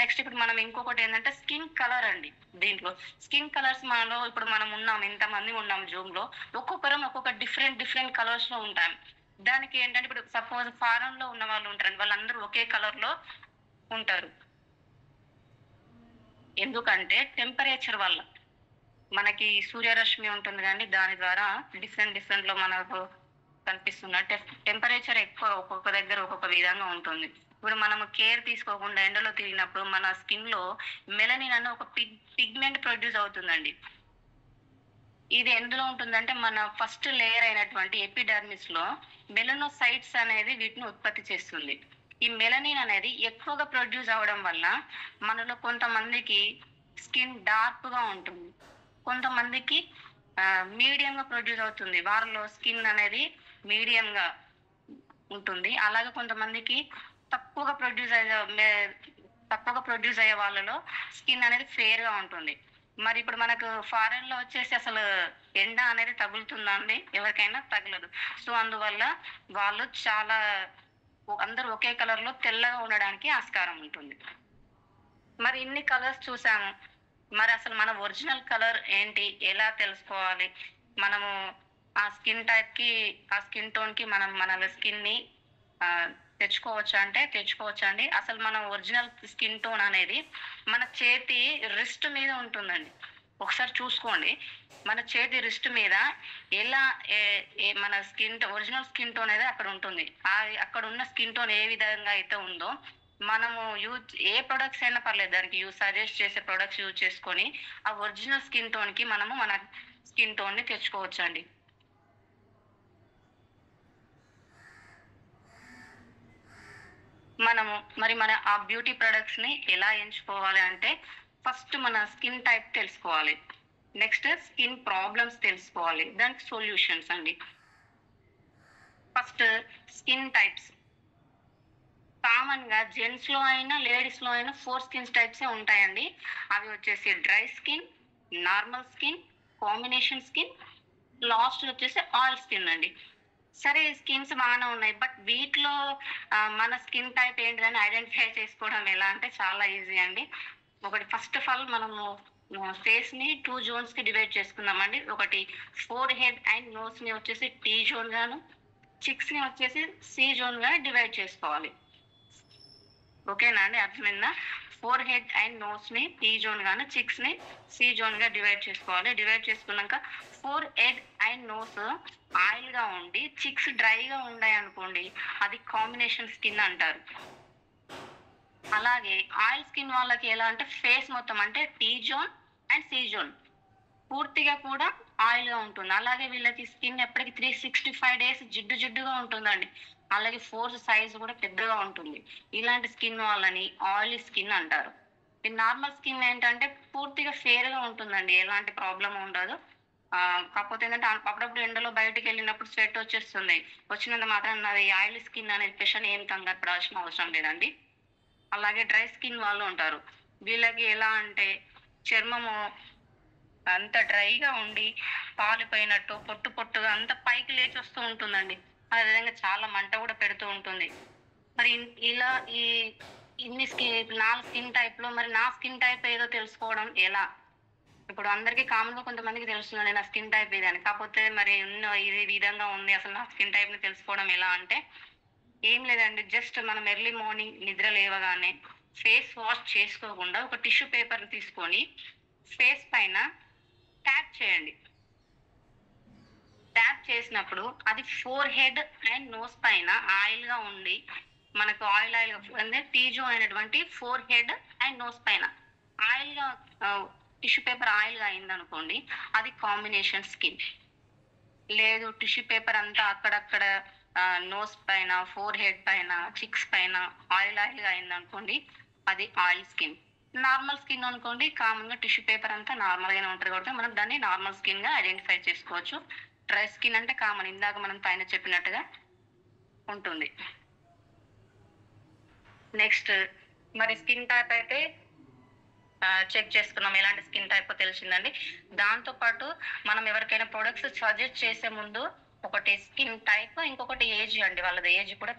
[SPEAKER 3] నెక్స్ట్ ఇప్పుడు మనం ఇంకొకటి ఏంటంటే స్కిన్ కలర్ అండి. దీంట్లో స్కిన్ కలర్స్ మనలో ఇప్పుడు మనం ఉన్నాం, ఇంతమంది ఉన్నాం జూమ్ లో, ఒక్కొక్కరం ఒక్కొక్క డిఫరెంట్ కలర్స్ లో ఉంటాం. దానికి ఏంటంటే ఇప్పుడు సపోజ్ ఫారెన్ లో ఉన్న వాళ్ళు ఉంటారండి, వాళ్ళందరూ ఒకే కలర్ లో ఉంటారు. ఎందుకంటే టెంపరేచర్ వల్ల మనకి సూర్యరశ్మి ఉంటుంది కానీ దాని ద్వారా డిఫరెంట్ లో మనకు కనిపిస్తుంది. అంటే టెంపరేచర్ ఎక్కువ ఒక్కొక్క దగ్గర ఒక్కొక్క విధంగా ఉంటుంది. ఇప్పుడు మనము కేర్ తీసుకోకుండా ఎండలో తిరిగినప్పుడు మన స్కిన్ లో మెలనిన్ అనే ఒక పిగ్మెంట్ ప్రొడ్యూస్ అవుతుందండి. ఇది ఎందులో ఉంటుందంటే మన ఫస్ట్ లేయర్ అయినటువంటి ఎపిడర్మిస్ లో మెలనోసైట్స్ అనేది వీటిని ఉత్పత్తి చేస్తుంది. ఈ మెలనిన్ అనేది ఎక్కువగా ప్రొడ్యూస్ అవడం వల్ల మనలో కొంతమందికి స్కిన్ డార్క్ గా ఉంటుంది, కొంతమందికి మీడియంగా ప్రొడ్యూస్ అవుతుంది, వారిలో స్కిన్ అనేది మీడియంగా ఉంటుంది. అలాగే కొంతమందికి తక్కువగా ప్రొడ్యూస్ అయ్యే వాళ్ళలో స్కిన్ అనేది ఫేర్ గా ఉంటుంది. మరి ఇప్పుడు మనకు ఫారెన్ లో వచ్చేసి అసలు ఎండ అనేది తగులుతుందా అండి? ఎవరికైనా తగలదు. సో అందువల్ల వాళ్ళు చాలా అందరూ ఒకే కలర్ లో తెల్లగా ఉండడానికి ఆస్కారం ఉంటుంది. మరి ఇన్ని కలర్స్ చూసాము, మరి అసలు మన ఒరిజినల్ కలర్ ఏంటి, ఎలా తెలుసుకోవాలి? మనము ఆ స్కిన్ టైప్ కి, ఆ స్కిన్ టోన్ కి మనం మన స్కిన్ ని తెచ్చుకోవచ్చండి. అసలు మన ఒరిజినల్ స్కిన్ టోన్ అనేది మన చేతి రిస్ట్ మీద ఉంటుందండి. ఒకసారి చూసుకోండి, మన చేతి రిస్ట్ మీద ఎలా మన ఒరిజినల్ స్కిన్ టోన్ అనేది అక్కడ ఉంటుంది. అక్కడ ఉన్న స్కిన్ టోన్ ఏ విధంగా అయితే ఉందో మనము ఏ ప్రొడక్ట్స్ అయినా పర్లేదు, దానికి సజెస్ట్ చేసే ప్రొడక్ట్స్ యూజ్ చేసుకొని ఆ ఒరిజినల్ స్కిన్ టోన్ కి మనము మన స్కిన్ టోన్ ని తెచ్చుకోవచ్చండి. మన ఆ బ్యూటీ ప్రొడక్ట్స్ ని ఎలా ఎంచుకోవాలి అంటే, ఫస్ట్ మన స్కిన్ టైప్ తెలుసుకోవాలి, నెక్స్ట్ స్కిన్ ప్రాబ్లమ్స్ తెలుసుకోవాలి, దానికి సొల్యూషన్స్ అండి. First skin types. కామన్ గా జెంట్స్ లో అయినా లేడీస్ లో అయినా 4 స్కిన్ టైప్స్ ఉంటాయండి. అవి వచ్చేసి dry skin, normal skin, combination skin, last వచ్చేసి ఆయిల్ స్కిన్ అండి. సరే, స్కిన్స్ బాగానే ఉన్నాయి, బట్ వీటిలో మన స్కిన్ టైప్ ఏంటిదని ఐడెంటిఫై చేసుకోవడం ఎలా అంటే చాలా ఈజీ అండి. ఒకటి ఫస్ట్ ఆఫ్ ఆల్ మనము
[SPEAKER 4] ఫేస్ ని 2 జోన్స్ కి డివైడ్ చేసుకుందామండి. ఒకటి ఫోర్ హెడ్ అండ్ నోస్ ని వచ్చేసి టీ జోన్ గాను, చిక్స్ ని వచ్చేసి సి జోన్ గా డివైడ్ చేసుకోవాలి. ఓకేనా అండి, అర్థమైందా? ఫోర్ హెడ్ అండ్ నోస్ ని టీ జోన్ గాను, చిక్స్ ని సి జోన్ గా డివైడ్ చేసుకోవాలి. డివైడ్ చేసుకున్నాక forehead and nose oil గా ఉండి చిక్స్ డ్రైగా ఉన్నాయి అనుకోండి, అది కాంబినేషన్ స్కిన్ అంటారు. అలాగే ఆయిల్ స్కిన్ వాళ్ళకి ఎలా అంటే ఫేస్ మొత్తం అంటే T zone and C zone పూర్తిగా కూడా ఆయిల్ గా ఉంటుంది. అలాగే వీళ్ళకి స్కిన్ ఎప్పటికీ 365 డేస్ జిడ్డు జిడ్డుగా ఉంటుందండి. అలాగే ఫోర్స్ సైజ్ కూడా పెద్దగా ఉంటుంది. ఇలాంటి స్కిన్ వాళ్ళని ఆయిలీ స్కిన్ అంటారు. ఈ నార్మల్ స్కిన్ ఏంటంటే పూర్తిగా ఫేర్ గా ఉంటుందండి, ఎలాంటి ప్రాబ్లం ఉండదు. కాకపోతే ఏంటంటే అప్పుడప్పుడు ఎండలో బయటకు వెళ్ళినప్పుడు స్వెట్ వచ్చేస్తుంది. వచ్చినంత మాత్రం నాది ఆయిల్ స్కిన్ అనే విషయం ఏం కంగారు పడాల్సిన అవసరం లేదండి. అలాగే డ్రై స్కిన్ వాళ్ళు ఉంటారు. వీళ్ళకి ఎలా అంటే చర్మము అంత డ్రైగా ఉండి పాలిపోయినట్టు పొట్టు పొట్టుగా అంత పైకి లేచి వస్తూ ఉంటుందండి. అదేవిధంగా చాలా మంట కూడా పెడుతూ ఉంటుంది. మరి ఇలా ఇన్ని స్కిన్ 4 స్కిన్ టైప్ లో మరి నా స్కిన్ టైప్ ఏదో తెలుసుకోవడం ఎలా? ఇప్పుడు అందరికీ కామన్ గా కొంతమందికి తెలుస్తుందండి నా స్కిన్ టైప్ ఇది అని. కాకపోతే మరి ఇది విధంగా ఉంది, అసలు నా స్కిన్ టైప్ ని తెలుసుకోవడం ఎలా అంటే ఏం లేదండి, జస్ట్ మనం ఎర్లీ మార్నింగ్ నిద్ర లేవగానే ఫేస్ వాష్ చేసుకోకుండా ఒక టిష్యూ పేపర్ తీసుకొని ఫేస్ పైన ట్యాప్ చేయండి. ట్యాప్ చేసినప్పుడు అది ఫోర్ హెడ్ అండ్ నోస్ పైన ఆయిల్ గా ఉండి మనకు ఆయిల్ అంటే టీజో అయినటువంటి ఫోర్ హెడ్ అండ్ నోస్ పైన ఆయిల్ గా టిష్యూ పేపర్ ఆయిల్ గా అయింది అనుకోండి, అది కాంబినేషన్ స్కిన్. లేదు టిష్యూ పేపర్ అంతా అక్కడక్కడ నోస్ పైన ఫోర్ హెడ్ పైన చిక్స్ పైన ఆయిల్ గా అయింది అనుకోండి, అది ఆయిల్ స్కిన్. నార్మల్ స్కిన్ అనుకోండి, కామన్ గా టిష్యూ పేపర్ అంతా నార్మల్ గానే ఉంటుంది కాబట్టి మనం దాన్ని నార్మల్ స్కిన్ గా ఐడెంటిఫై చేసుకోవచ్చు. డ్రై స్కిన్ అంటే కామన్, ఇందాక మనం పైన చెప్పినట్టుగా ఉంటుంది. నెక్స్ట్ మరి స్కిన్ టైప్ అయితే చెక్ చేసుకున్నాం, ఎలాంటి స్కిన్ టైప్ తెలిసిందండి. దాంతో పాటు మనం ఎవరికైనా ప్రొడక్ట్స్ సజెస్ట్ చేసే ముందు ఒకటి స్కిన్ టైప్, ఇంకొకటి ఏజ్ అండి, వాళ్ళది ఏజ్ కూడా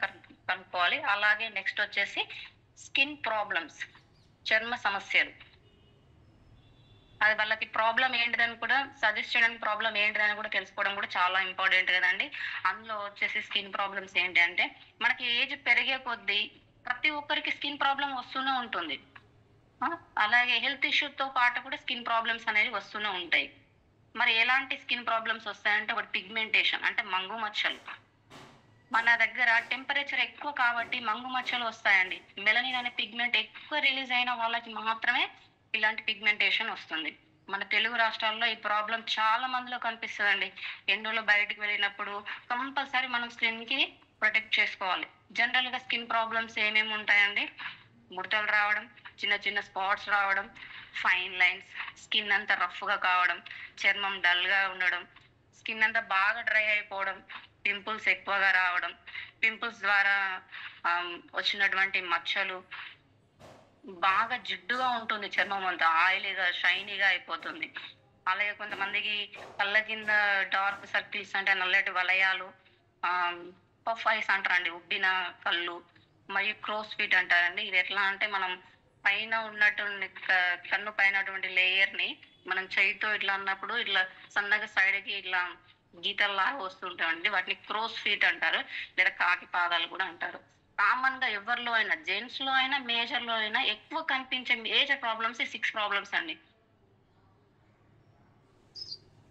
[SPEAKER 4] కనుక్కోవాలి. అలాగే నెక్స్ట్ వచ్చేసి స్కిన్ ప్రాబ్లమ్స్, చర్మ సమస్యలు, అది వాళ్ళకి ప్రాబ్లం ఏంటిదని కూడా సజెస్ట్ చేయడానికి ప్రాబ్లం ఏంటిదని కూడా తెలుసుకోవడం కూడా చాలా ఇంపార్టెంట్ కదండి. అందులో వచ్చేసి స్కిన్ ప్రాబ్లమ్స్ ఏంటి అంటే మనకి ఏజ్ పెరిగే కొద్దీ ప్రతి ఒక్కరికి స్కిన్ ప్రాబ్లం వస్తూనే ఉంటుంది. అలాగే హెల్త్ ఇష్యూతో పాటు కూడా స్కిన్ ప్రాబ్లమ్స్ అనేవి వస్తూనే ఉంటాయి. మరి ఎలాంటి స్కిన్ ప్రాబ్లమ్స్ వస్తాయంటే ఒకటి పిగ్మెంటేషన్ అంటే మంగు మచ్చలు. మన దగ్గర టెంపరేచర్ ఎక్కువ కాబట్టి మంగు మచ్చలు వస్తాయండి. మెలనిన్ అనే పిగ్మెంట్ ఎక్కువ రిలీజ్ అయిన వాళ్ళకి మాత్రమే ఇలాంటి పిగ్మెంటేషన్ వస్తుంది. మన తెలుగు రాష్ట్రాల్లో ఈ ప్రాబ్లం చాలా మందిలో కనిపిస్తుందండి. ఎండలో బయటకు వెళ్ళినప్పుడు కంపల్సరీ మనం స్కిన్ కి ప్రొటెక్ట్ చేసుకోవాలి. జనరల్ గా స్కిన్ ప్రాబ్లమ్స్ ఏమేమి ఉంటాయండి, ముడతలు రావడం, చిన్న చిన్న స్పాట్స్ రావడం, ఫైన్ లైన్స్, స్కిన్ అంతా రఫ్ గా కావడం, చర్మం డల్ గా ఉండడం, స్కిన్ అంతా బాగా డ్రై అయిపోవడం, పింపుల్స్ ఎక్కువగా రావడం, పింపుల్స్ ద్వారా వచ్చినటువంటి మచ్చలు, బాగా జిడ్డుగా ఉంటుంది చర్మం అంతా, ఆయిలీగా షైనీగా అయిపోతుంది. అలాగే కొంతమందికి కళ్ళ కింద డార్క్ సర్కిల్స్ అంటే నల్లటి వలయాలు, పఫ్ ఐస్ అంటారండి, ఉబ్బిన కళ్ళు, మరియు క్రోస్ ఫీట్ అంటారండి. ఇది ఎట్లా అంటే మనం పైన ఉన్నటువంటి కన్ను పైన లేయర్ ని మనం చేయితో ఇట్లా అన్నప్పుడు ఇట్లా సన్నగా సైడ్ కి ఇట్లా గీతల్లాగా వస్తుంటాయండి, వాటిని క్రోస్ ఫీట్ అంటారు, లేదా కాకి పాదాలు కూడా అంటారు. కామన్ గా ఎవరిలో అయినా, జెంట్స్ లో అయినా మేజర్ లో అయినా ఎక్కువ కనిపించే మేజర్ ప్రాబ్లమ్స్ 6 ప్రాబ్లమ్స్ అండి.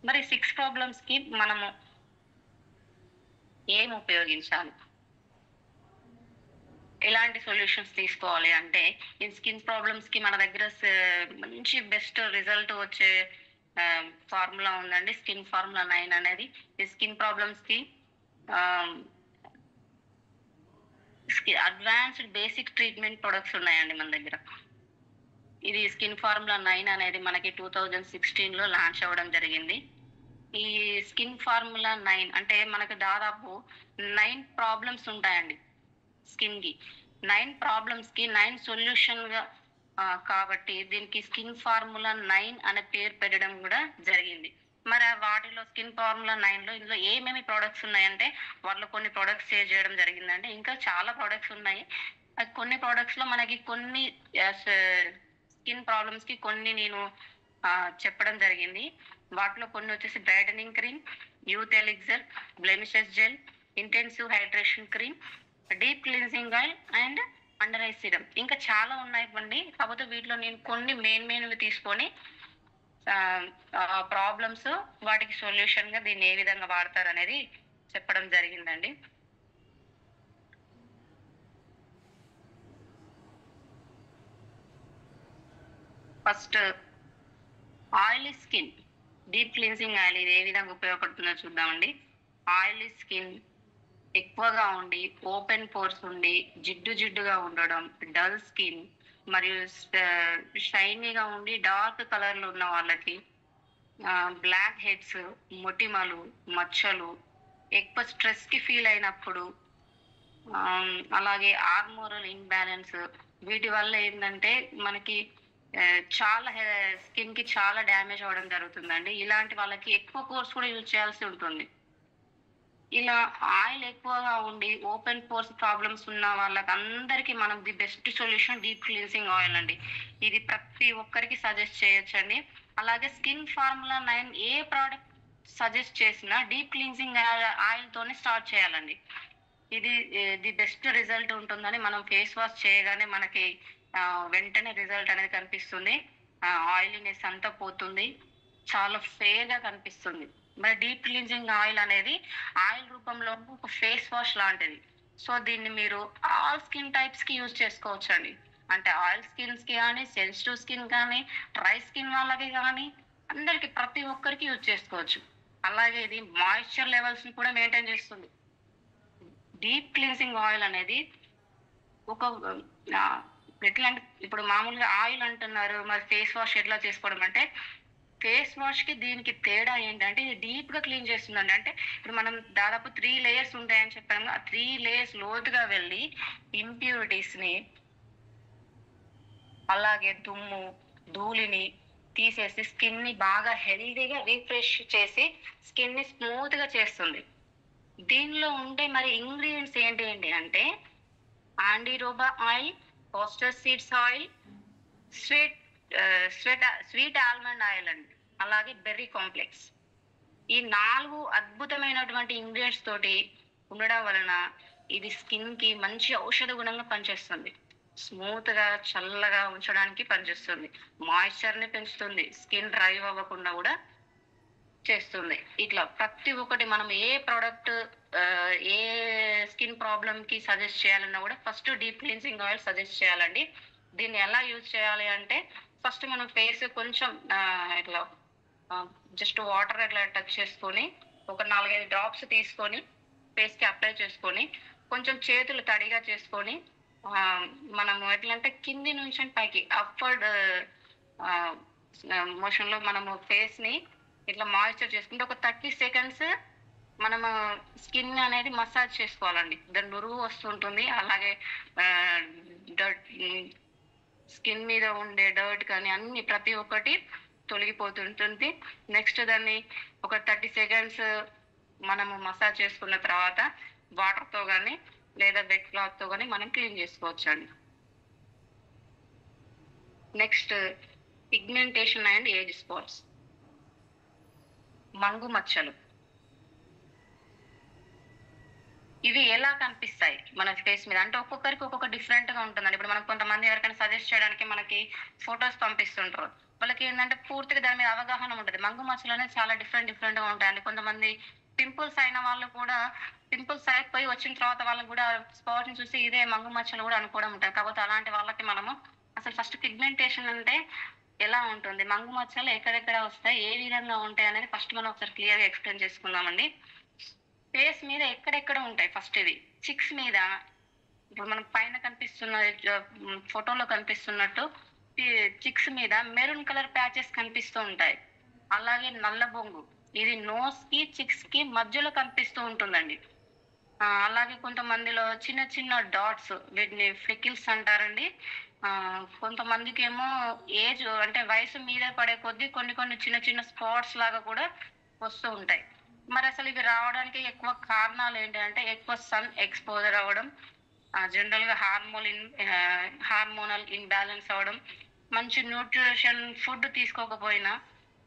[SPEAKER 4] మరి 6 ప్రాబ్లమ్స్ కి మనము ఏం ఉపయోగించాలి, ఎలాంటి సొల్యూషన్స్ తీసుకోవాలి అంటే ఈ స్కిన్ ప్రాబ్లమ్స్ కి మన దగ్గర మంచి బెస్ట్ రిజల్ట్ వచ్చే ఫార్ములా ఉందండి, స్కిన్ ఫార్ములా 9 అనేది. ఈ స్కిన్ ప్రాబ్లమ్స్ కి అడ్వాన్స్డ్ బేసిక్ ట్రీట్మెంట్ ప్రొడక్ట్స్ ఉన్నాయండి మన దగ్గర. ఇది స్కిన్ ఫార్ములా 9 అనేది మనకి 2016 లో లాంచ్ అవ్వడం జరిగింది. ఈ స్కిన్ ఫార్ములా 9 అంటే మనకు దాదాపు 9 ప్రాబ్లమ్స్ ఉంటాయండి స్కిన్ కి. 9 ప్రాబ్లమ్స్ కి 9 సొల్యూషన్ గా కాబట్టి దీనికి స్కిన్ ఫార్ములా 9 అనే పేరు పెట్టడం కూడా జరిగింది. మరి వాటిలో స్కిన్ ఫార్ములా 9 లో ఇందులో ఏమేమి ప్రొడక్ట్స్ ఉన్నాయంటే వాళ్ళు కొన్ని ప్రొడక్ట్స్ సేవ్ చేయడం జరిగిందండి. ఇంకా చాలా ప్రొడక్ట్స్ ఉన్నాయి. కొన్ని ప్రొడక్ట్స్ లో మనకి కొన్ని స్కిన్ ప్రాబ్లమ్స్ కి కొన్ని నేను చెప్పడం జరిగింది. వాటిలో కొన్ని వచ్చేసి brightening cream, youth elixir, blemishes gel, intensive hydration cream, deep cleansing oil and under eye serum. ఇంకా చాలా ఉన్నాయండి. కాకపోతే వీటిలో నేను కొన్ని మెయిన్వి తీసుకొని ప్రాబ్లమ్స్ వాటికి సొల్యూషన్ గా దీన్ని ఏ విధంగా వాడతారు అనేది చెప్పడం జరిగిందండి. First oily skin deep cleansing oil ఇది ఏ విధంగా ఉపయోగపడుతుందో చూద్దామండి. ఆయిలీ స్కిన్ ఎక్కువగా ఉండి ఓపెన్ పోర్స్ ఉండి జిడ్డుగా ఉండడం, డల్ స్కిన్ మరియు షైనీగా ఉండి డార్క్ కలర్లో ఉన్న వాళ్ళకి, బ్లాక్ హెడ్స్, మొటిమలు, మచ్చలు, ఎక్కువ స్ట్రెస్కి ఫీల్ అయినప్పుడు, అలాగే హార్మోనల్ ఇంబ్యాలెన్స్, వీటి వల్ల ఏంటంటే మనకి చాలా స్కిన్ కి చాలా డ్యామేజ్ అవ్వడం జరుగుతుందండి. ఇలాంటి వాళ్ళకి ఎక్కువ కోర్స్ కూడా యూజ్ చేయాల్సి ఉంటుంది. ఇలా ఆయిల్ ఎక్కువగా ఉండి ఓపెన్ పోర్స్ ప్రాబ్లమ్స్ ఉన్న వాళ్ళకి అందరికీ మనం the best solution deep cleansing oil అండి. ఇది ప్రతి ఒక్కరికి సజెస్ట్ చేయొచ్చండి. అలాగే స్కిన్ ఫార్ములా 9 ఏ ప్రోడక్ట్ సజెస్ట్ చేసినా డీప్ క్లీన్సింగ్ ఆయిల్ తోనే స్టార్ట్ చేయాలండి. ఇది ది బెస్ట్ రిజల్ట్ ఉంటుందని మనం ఫేస్ వాష్ చేయగానే మనకి వెంటనే రిజల్ట్ అనేది కనిపిస్తుంది. ఆయిలీనెస్ అంతా పోతుంది, చాలా ఫేర్ గా కనిపిస్తుంది. మరి డీప్ క్లీన్సింగ్ ఆయిల్ అనేది ఆయిల్ రూపంలో ఒక ఫేస్ వాష్ లాంటిది. సో దీన్ని మీరు ఆల్ స్కిన్ టైప్స్ కి యూజ్ చేసుకోవచ్చు అండి. అంటే ఆయిల్ స్కిన్స్ కి కానీ, సెన్సిటివ్ స్కిన్ కానీ, డ్రై స్కిన్ వాళ్ళకి కానీ, అందరికి ప్రతి ఒక్కరికి యూజ్ చేసుకోవచ్చు. అలాగే ఇది మాయిశ్చర్ లెవెల్స్ ని కూడా మెయింటైన్ చేస్తుంది. డీప్ క్లీన్సింగ్ ఆయిల్ అనేది ఒక ఎట్లా అంటే ఇప్పుడు మామూలుగా ఆయిల్ అంటున్నారు, మరి ఫేస్ వాష్ ఎట్లా చేసుకోవడం అంటే, ఫేస్ వాష్ కి దీనికి తేడా ఏంటంటే ఇది డీప్ గా క్లీన్ చేస్తుందండి. అంటే ఇప్పుడు మనం దాదాపు 3 లేయర్స్ ఉంటాయని చెప్పాము. ఆ 3 లేయర్స్ లోతుగా వెళ్ళి ఇంప్యూరిటీస్ ని అలాగే దుమ్ము ధూళిని తీసేసి స్కిన్ ని బాగా హెల్దీగా రీఫ్రెష్ చేసి స్కిన్ ని స్మూత్ గా చేస్తుంది. దీనిలో ఉండే మరి ఇంగ్రీడియంట్స్ ఏంటి అంటే andiroba oil, castor seeds oil, sweet almond oil అండి, అలాగే బెర్రీ కాంప్లెక్స్. ఈ 4 అద్భుతమైనటువంటి ఇంగ్రీడియంట్స్ తోటి ఉండడం వలన ఇది స్కిన్ కి మంచి ఔషధ గుణంగా పనిచేస్తుంది. స్మూత్ గా చల్లగా ఉంచడానికి పనిచేస్తుంది, మాయిశ్చర్ ని పెంచుతుంది, స్కిన్ డ్రై అవ్వకుండా కూడా చేస్తుంది. ఇట్లా ప్రతి ఒక్కటి మనం ఏ ప్రోడక్ట్ ఏ స్కిన్ ప్రాబ్లమ్ కి సజెస్ట్ చేయాలన్నా కూడా first deep cleansing oil suggest చేయాలండి. దీన్ని ఎలా యూజ్ చేయాలి అంటే ఫస్ట్ మనం ఫేస్ కొంచెం ఇట్లా జస్ట్ వాటర్ ఇట్లా టచ్ చేసుకొని ఒక 4-5 డ్రాప్స్ తీసుకొని ఫేస్ కి అప్లై చేసుకొని కొంచెం చేతులు తడిగా చేసుకొని మనము ఎట్లా అంటే కింది నుంచి పైకి అప్వర్డ్ మోషన్ లో మనము ఫేస్ ని ఇట్లా మాయిశ్చర్ చేసుకుంటే ఒక 30 సెకండ్స్ మనము స్కిన్ అనేది మసాజ్ చేసుకోవాలండి. దాని నురుగు వస్తుంటుంది, అలాగే స్కిన్ మీద ఉండే డర్ట్ కానీ అన్ని ప్రతి ఒక్కటి తొలగిపోతుంటుంది. నెక్స్ట్ దాన్ని ఒక 30 సెకండ్స్ మనము మసాజ్ చేసుకున్న తర్వాత వాటర్తో కానీ లేదా వెట్ క్లాత్తో కానీ మనం క్లీన్ చేసుకోవచ్చు అండి. Next pigmentation and age spots, మంగు మచ్చలు. ఇవి ఎలా కనిపిస్తాయి మన ఫేస్ మీద అంటే ఒక్కొక్కరికి ఒక్కొక్క డిఫరెంట్ గా ఉంటుందండి. ఇప్పుడు మనం కొంతమంది ఎవరికైనా సజెస్ట్ చేయడానికి మనకి ఫొటోస్ పంపిస్తుంటారు. వాళ్ళకి ఏంటంటే పూర్తిగా దాని మీద అవగాహన ఉంటుంది. మంగు మచ్చలు అనేది చాలా డిఫరెంట్ గా ఉంటాయండి. కొంతమంది పింపుల్స్ అయిన వాళ్ళు కూడా పింపుల్స్ అయిపోయి వచ్చిన తర్వాత వాళ్ళకి కూడా స్పాట్ ని చూసి ఇదే మంగు మచ్చలు కూడా అనుకోవడం ఉంటాయి. కాకపోతే అలాంటి వాళ్ళకి మనము అసలు ఫస్ట్ పిగ్మెంటేషన్ అంటే ఎలా ఉంటుంది, మంగు మచ్చలు ఎక్కడెక్కడ వస్తాయి, ఏ విధంగా ఉంటాయి అనేది ఫస్ట్ మనం ఒకసారి క్లియర్ గా ఎక్స్ప్లెయిన్ చేసుకుందామండి. ఫేస్ మీద ఎక్కడెక్కడ ఉంటాయి ఫస్ట్ ఇవి చిక్స్ మీద, ఇప్పుడు మనం పైన కనిపిస్తున్న ఫోటోలో కనిపిస్తున్నట్టు చిక్స్ మీద మెరూన్ కలర్ ప్యాచెస్ కనిపిస్తూ ఉంటాయి. అలాగే నల్ల బొంగు ఇది నోస్ కి చిక్స్ కి మధ్యలో కనిపిస్తూ ఉంటుందండి. అలాగే కొంతమందిలో చిన్న చిన్న డాట్స్, వీటిని ఫ్లికిల్స్ అంటారండి. కొంతమందికి ఏమో ఏజ్ అంటే వయసు మీద పడే కొద్దీ కొన్ని చిన్న చిన్న స్పాట్స్ లాగా కూడా వస్తూ ఉంటాయి. మరి అసలు ఇవి రావడానికి ఎక్కువ కారణాలు ఏంటంటే ఎక్కువ సన్ ఎక్స్పోజర్ అవ్వడం, జనరల్ గా హార్మోనల్ ఇంబ్యాలెన్స్ అవ్వడం, మంచి న్యూట్రిషన్ ఫుడ్ తీసుకోకపోయినా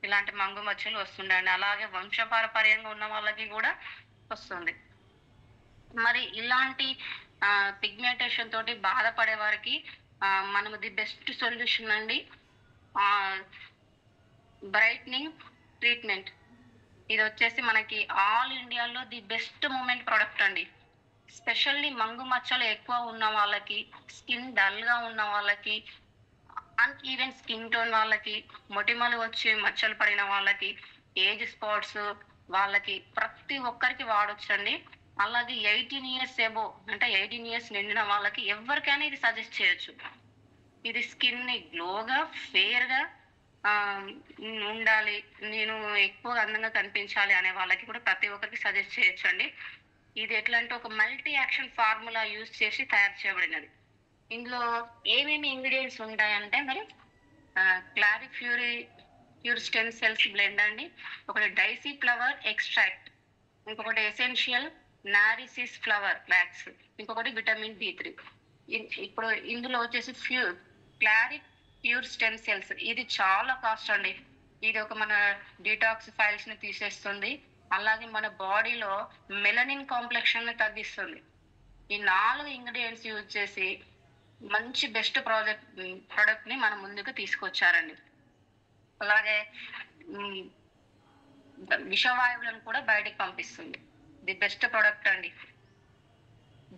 [SPEAKER 4] ఇలాంటి మంగు మచ్చలు వస్తుండండి. అలాగే వంశపారపర్యంగా ఉన్న వాళ్ళకి కూడా వస్తుంది. మరి ఇలాంటి పిగ్మెంటేషన్ తోటి బాధపడే వారికి మనము ది బెస్ట్ సొల్యూషన్ అండి బ్రైట్నింగ్ ట్రీట్మెంట్. ఇది వచ్చేసి మనకి ఆల్ ఇండియాలో ది బెస్ట్ మూమెంట్ ప్రోడక్ట్ అండి. స్పెషల్లీ మంగు మచ్చలు ఎక్కువ ఉన్న వాళ్ళకి, స్కిన్ డల్గా ఉన్న వాళ్ళకి, అన్ఈవెన్ స్కిన్ టోన్ వాళ్ళకి, మొటిమలు వచ్చి మచ్చలు పడిన వాళ్ళకి, ఏజ్ స్పాట్స్ వాళ్ళకి ప్రతి ఒక్కరికి వాడొచ్చండి. అలాగే 18 years ఎబో అంటే 18 years నిండిన వాళ్ళకి ఎవరికైనా ఇది సజెస్ట్ చేయొచ్చు. ఇది స్కిన్ ని గ్లోగా ఫేర్గా ఉండాలి, నేను ఎక్కువ అందంగా కనిపించాలి అనే వాళ్ళకి కూడా ప్రతి ఒక్కరికి సజెస్ట్ చేయొచ్చు అండి. ఇది ఎట్లా అంటే ఒక మల్టీ యాక్షన్ ఫార్ములా యూజ్ చేసి తయారు చేయబడినది. ఇందులో ఏమేమి ఇంగ్రీడియంట్స్ ఉంటాయంటే మరి ప్యూర్ స్టెమ్ సెల్స్ బ్లెండ్ అండి, ఒకటి డైసీ ఫ్లవర్ ఎక్స్ట్రాక్ట్, ఇంకొకటి ఎసెన్షియల్ నారిసిస్ ఫ్లవర్ వ్యాక్స్, ఇంకొకటి విటమిన్ B3. ఇప్పుడు ఇందులో వచ్చేసి ప్యూర్ స్టెమ్ సెల్స్ ఇది చాలా కాస్ట్ అండి. ఇది ఒక మన డీటాక్స్ ఫైల్స్ ని తీసేస్తుంది, అలాగే మన బాడీలో మెలనిన్ కాంప్లెక్షన్ ని తగ్గిస్తుంది. ఈ 4 ఇంగ్రీడియంట్స్ యూజ్ చేసి మంచి బెస్ట్ ప్రోడక్ట్ ని మన ముందుకు తీసుకొచ్చారండి. అలాగే విషవాయువులను కూడా బయటికి పంపిస్తుంది. ది బెస్ట్ ప్రోడక్ట్ అండి.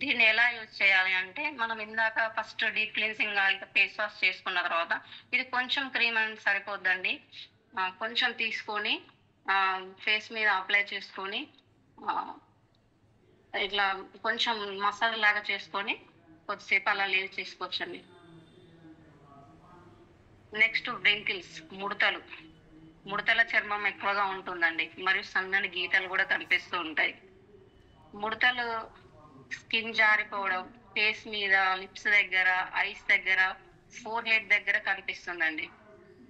[SPEAKER 4] దీన్ని ఎలా యూజ్ చేయాలి అంటే మనం ఇందాక first deep cleansing oil face wash చేసుకున్న తర్వాత ఇది కొంచెం క్రీమ్ అని సరిపోద్దండి. కొంచెం తీసుకొని ఫేస్ మీద అప్లై చేసుకొని ఇట్లా కొంచెం మసాజ్ లాగా చేసుకొని కొద్దిసేపు అలా లీవ్ చేసుకోవచ్చండి. నెక్స్ట్ వ్రింకిల్స్, ముడతల చర్మం ఎక్కువగా ఉంటుందండి, మరియు సన్నని గీతలు కూడా కనిపిస్తూ ఉంటాయి. ముడతలు స్కిన్ జారిపోవడం, ఫేస్ మీద, లిప్స్ దగ్గర, ఐస్ దగ్గర, ఫోర్ హెడ్ దగ్గర కనిపిస్తుందండి.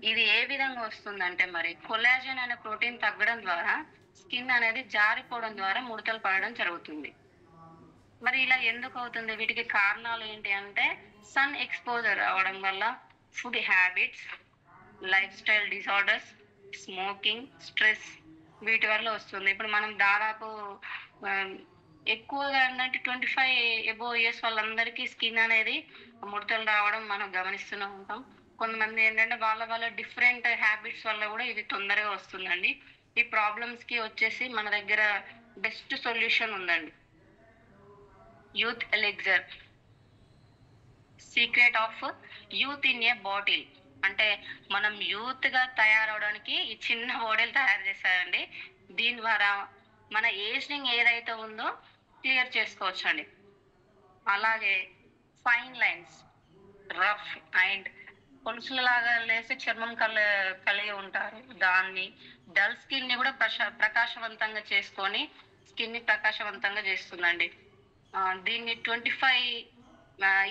[SPEAKER 4] ఇది ఏ విధంగా వస్తుందంటే మరి కొలాజన్ అనే ప్రోటీన్ తగ్గడం ద్వారా స్కిన్ అనేది జారిపోవడం ద్వారా ముడతలు పడడం జరుగుతుంది. మరి ఇలా ఎందుకు అవుతుంది? వీటికి కారణాలు ఏంటి అంటే సన్ ఎక్స్పోజర్ అవడం వల్ల, food habits, life style disorders, smoking, stress, వీటి వల్ల వస్తుంది. ఇప్పుడు మనం దాదాపు ఎక్కువగా ఏంటంటే 25 ఎబో ఇయర్స్ వాళ్ళందరికీ స్కిన్ అనేది ముడతలు రావడం మనం గమనిస్తూనే ఉంటాం. కొంతమంది ఏంటంటే వాళ్ళ డిఫరెంట్ హ్యాబిట్స్ వల్ల కూడా ఇది తొందరగా వస్తుందండి. ఈ ప్రాబ్లమ్స్ కి వచ్చేసి మన దగ్గర బెస్ట్ సొల్యూషన్ ఉందండి. Youth elixir, secret of youth in a bottle. అంటే మనం యూత్ గా తయారవడానికి ఈ చిన్న బాటిల్ తయారు చేశారండి. దీని ద్వారా మన ఏజింగ్ ఏదైతే ఉందో క్లియర్ చేసుకోవచ్చు అండి. అలాగే ఫైన్ లైన్స్, రఫ్ అండ్ పొలుసులలాగా లేసి చర్మం కలిగి ఉంటారు, దాన్ని డల్ స్కిన్ ని కూడా ప్రకాశవంతంగా చేసుకొని స్కిన్ ని ప్రకాశవంతంగా చేస్తుందండి. దీన్ని 25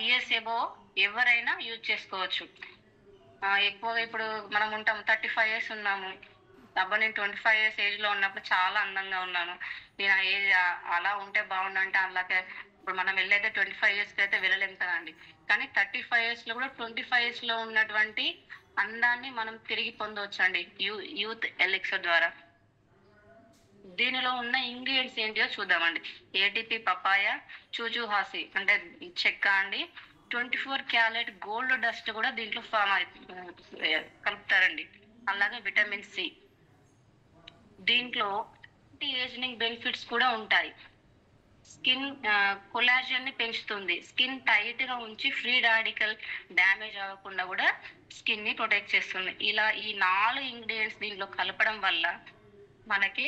[SPEAKER 4] years ఎబో ఎవరైనా యూజ్ చేసుకోవచ్చు. ఎక్కువగా ఇప్పుడు మనం ఉంటాం 35 years ఉన్నాము, నేను 25 years ఏజ్ లో ఉన్నప్పుడు చాలా అందంగా ఉన్నాను, నేను ఆ ఏజ్ అలా ఉంటే బాగుండంటే అలాగే ఇప్పుడు మనం వెళ్ళైతే 25 years కి అయితే వెళ్ళలేం కదండి. కానీ 35 years లో కూడా 25 years లో ఉన్నటువంటి అందాన్ని మనం తిరిగి పొందవచ్చు అండి యూత్ ఎలిక్సర్ ద్వారా. దీనిలో ఉన్న ఇంగ్రీడియంట్స్ ఏంటియో చూద్దామండి. ఏటీపీ పపాయ, చూచుహాసి అంటే చెక్క అండి, 24 క్యారెట్ గోల్డ్ డస్ట్ కూడా దీంట్లో కలుపుతారండి. అలాగే విటమిన్ C. దీంట్లో ఏజింగ్ బెనిఫిట్స్ కూడా ఉంటాయి. స్కిన్ కొలాజన్ ని పెంచుతుంది, స్కిన్ టైట్ గా ఉంచి ఫ్రీ రాడికల్ డ్యామేజ్ అవ్వకుండా కూడా స్కిన్ ని ప్రొటెక్ట్ చేస్తుంది. ఇలా ఈ 4 ఇంగ్రీడియంట్స్ దీంట్లో కలపడం వల్ల మనకి